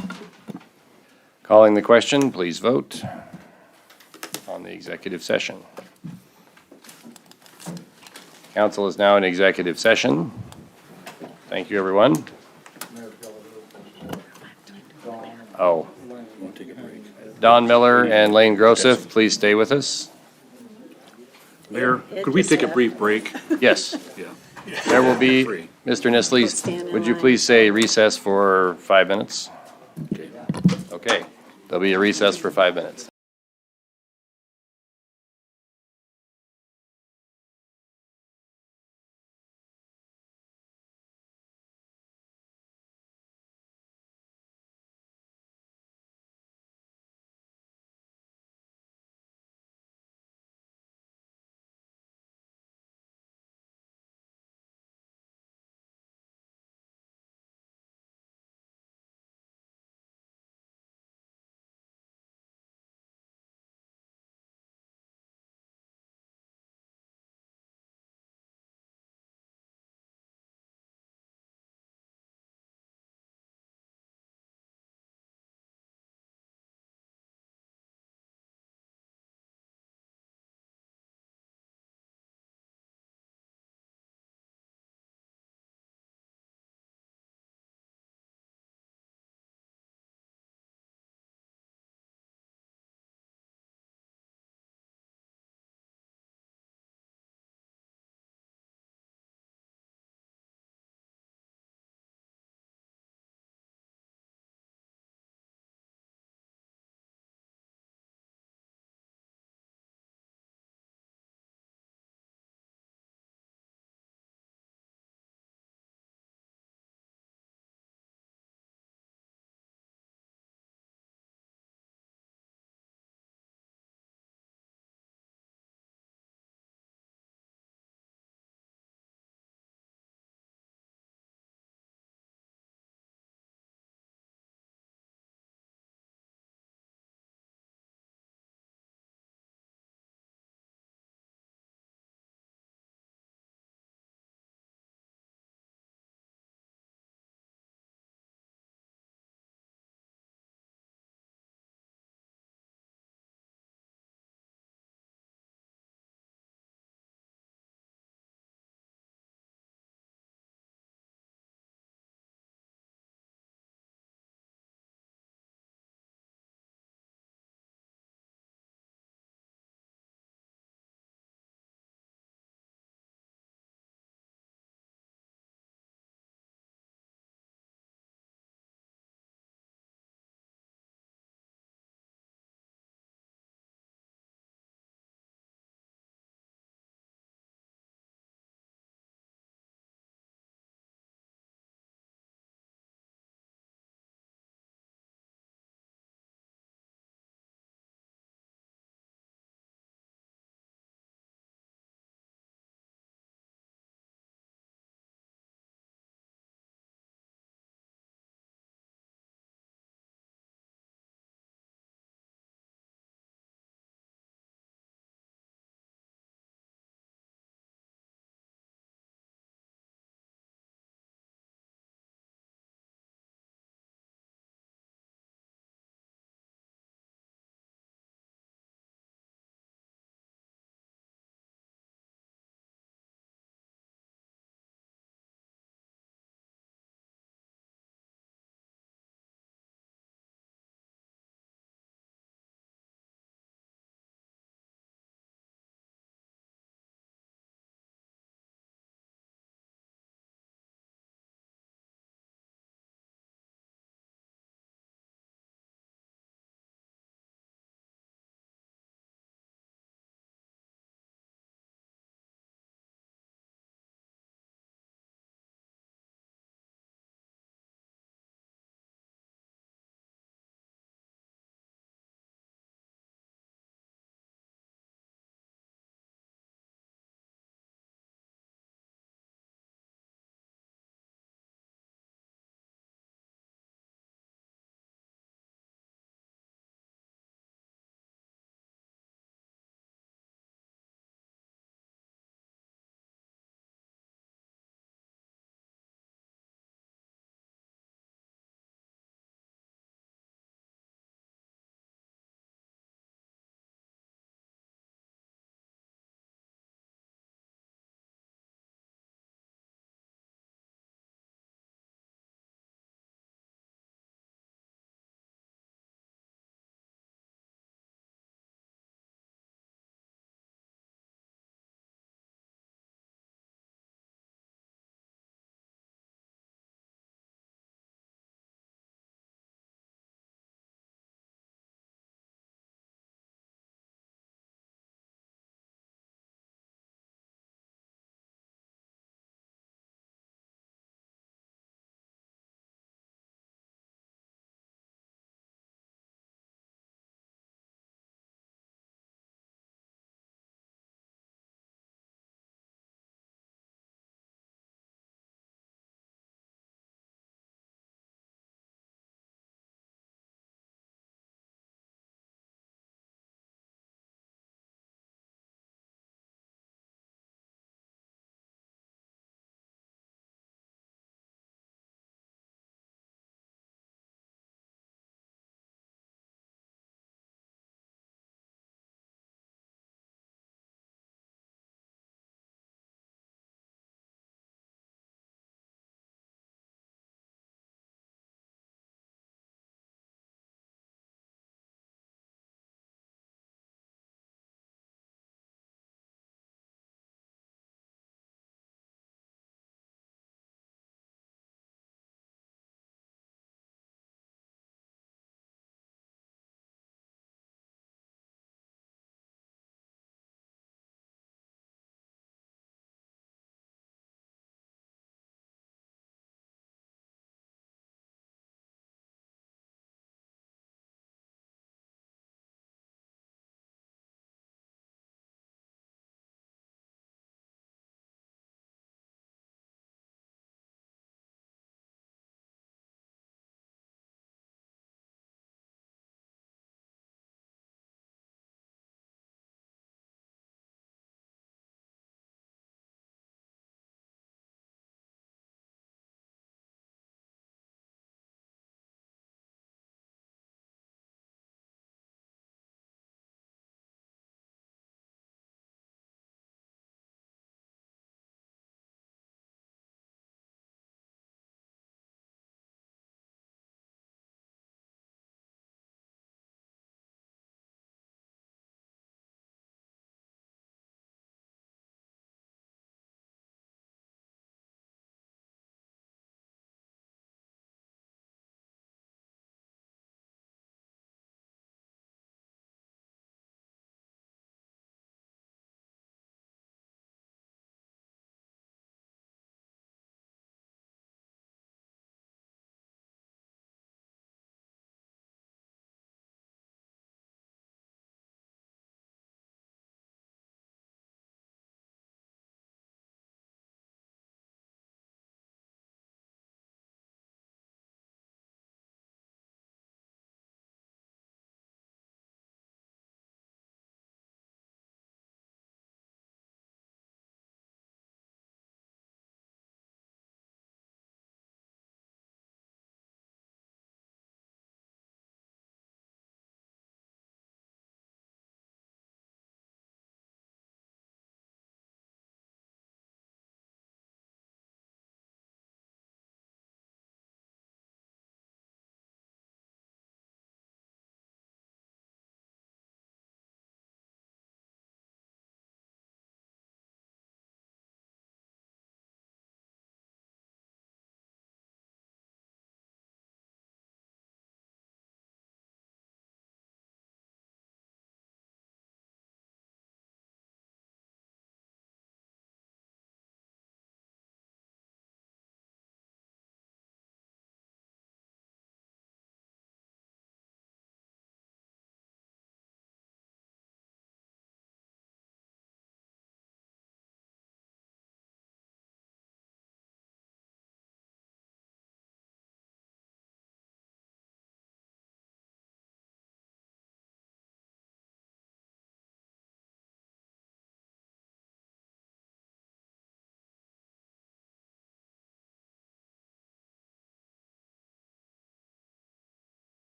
Speaker 1: Calling the question, please vote on the executive session. Council is now in executive session. Thank you, everyone. Oh. Don Miller and Lane Groseth, please stay with us.
Speaker 7: Mayor,
Speaker 5: Ed
Speaker 7: could we
Speaker 5: just
Speaker 7: take a
Speaker 5: left.
Speaker 7: brief break?
Speaker 1: Yes,
Speaker 7: Yeah.
Speaker 1: there will be,
Speaker 7: Free.
Speaker 1: Mr.
Speaker 5: Let's stand
Speaker 1: Nistley,
Speaker 5: in
Speaker 1: would you
Speaker 5: line.
Speaker 1: please say recess for 5 minutes?
Speaker 7: Okay.
Speaker 1: Okay, there'll be a recess for 5 minutes.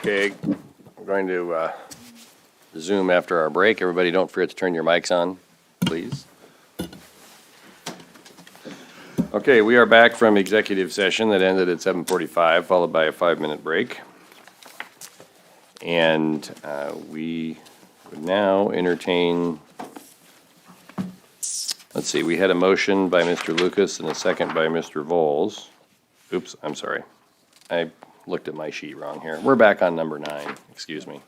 Speaker 1: Okay, we're going to resume after our break. Everybody, don't forget to turn your mics on, please. Okay, we are back from executive session that ended at 7:45, followed by a 5-minute break. And we would now entertain, let's see, we had a motion by Mr. Lucas and a second by Mr. Voles. Oops, I'm sorry. I looked at my sheet wrong here. We're back on number 9, excuse me.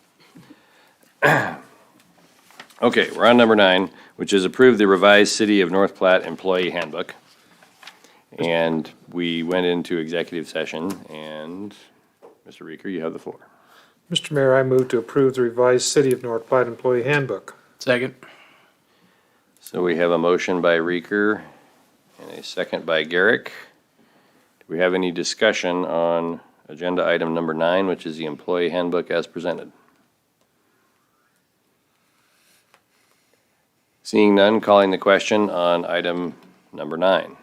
Speaker 1: Okay, we're on number 9, which is approve the revised City of North Platte Employee Handbook. And we went into executive session, and Mr. Reeker, you have the floor.
Speaker 2: Mr. Mayor, I move to approve the revised City of North Platte Employee Handbook.
Speaker 8: Second.
Speaker 1: So we have a motion by Reeker and a second by Garrick. Do we have any discussion on agenda item number 9, which is the employee handbook as presented? Seeing none, calling the question on item number 9.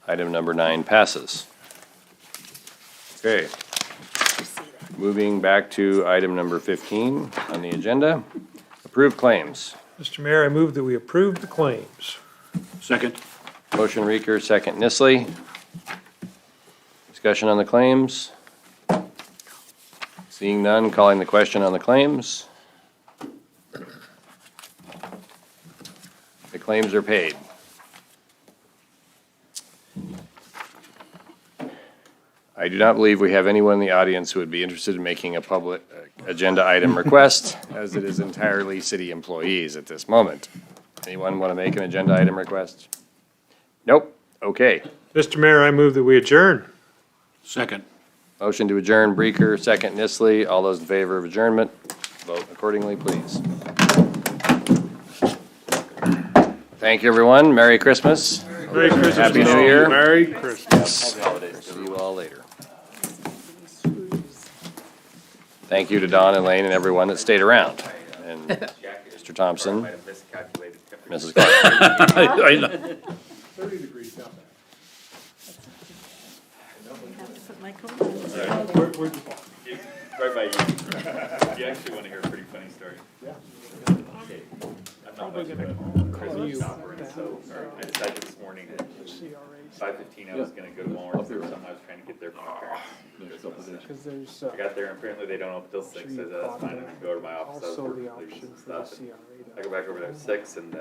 Speaker 1: Item number 9 passes. Okay. Moving back to item number 15 on the agenda, approve claims.
Speaker 2: Mr. Mayor, I move that we approve the claims.
Speaker 7: Second.
Speaker 1: Motion Reeker, second Nistley. Discussion on the claims. Seeing none, calling the question on the claims. The claims are paid. I do not believe we have anyone in the audience who would be interested in making a public agenda item request, as it is entirely city employees at this moment. Anyone want to make an agenda item request? Nope. Okay.
Speaker 2: Mr. Mayor, I move that we adjourn.
Speaker 7: Second.
Speaker 1: Motion to adjourn, Breeker, second Nistley. All those in favor of adjournment, vote accordingly, please. Thank you, everyone. Merry Christmas.
Speaker 2: Merry Christmas.
Speaker 1: Happy New Year.
Speaker 2: Merry Christmas.
Speaker 1: See you all later. Thank you to Don and Lane and everyone that stayed around. And Mr. Thompson, Mrs. Clark.
Speaker 7: I know.
Speaker 2: 30 degrees down
Speaker 5: Have to put my coat on.
Speaker 2: there. Where'd you fall?
Speaker 12: Right by you. You actually want to hear a pretty funny story?
Speaker 2: Yeah.
Speaker 12: Okay. I'm not
Speaker 2: Probably
Speaker 12: much of
Speaker 2: gonna
Speaker 12: a
Speaker 2: call
Speaker 12: Christmas
Speaker 2: you
Speaker 12: shopper, and so I decided this morning at 5:15 I was gonna go to Walmart for something I was trying to get there for my parents.
Speaker 2: Because there's
Speaker 12: I got there and apparently they don't open till 6, so I said, that's fine, I can go to my office, I was
Speaker 2: also
Speaker 12: working,
Speaker 2: the
Speaker 12: leaving some
Speaker 2: options for the
Speaker 12: stuff.
Speaker 2: CRA.
Speaker 12: I go back over there at 6 and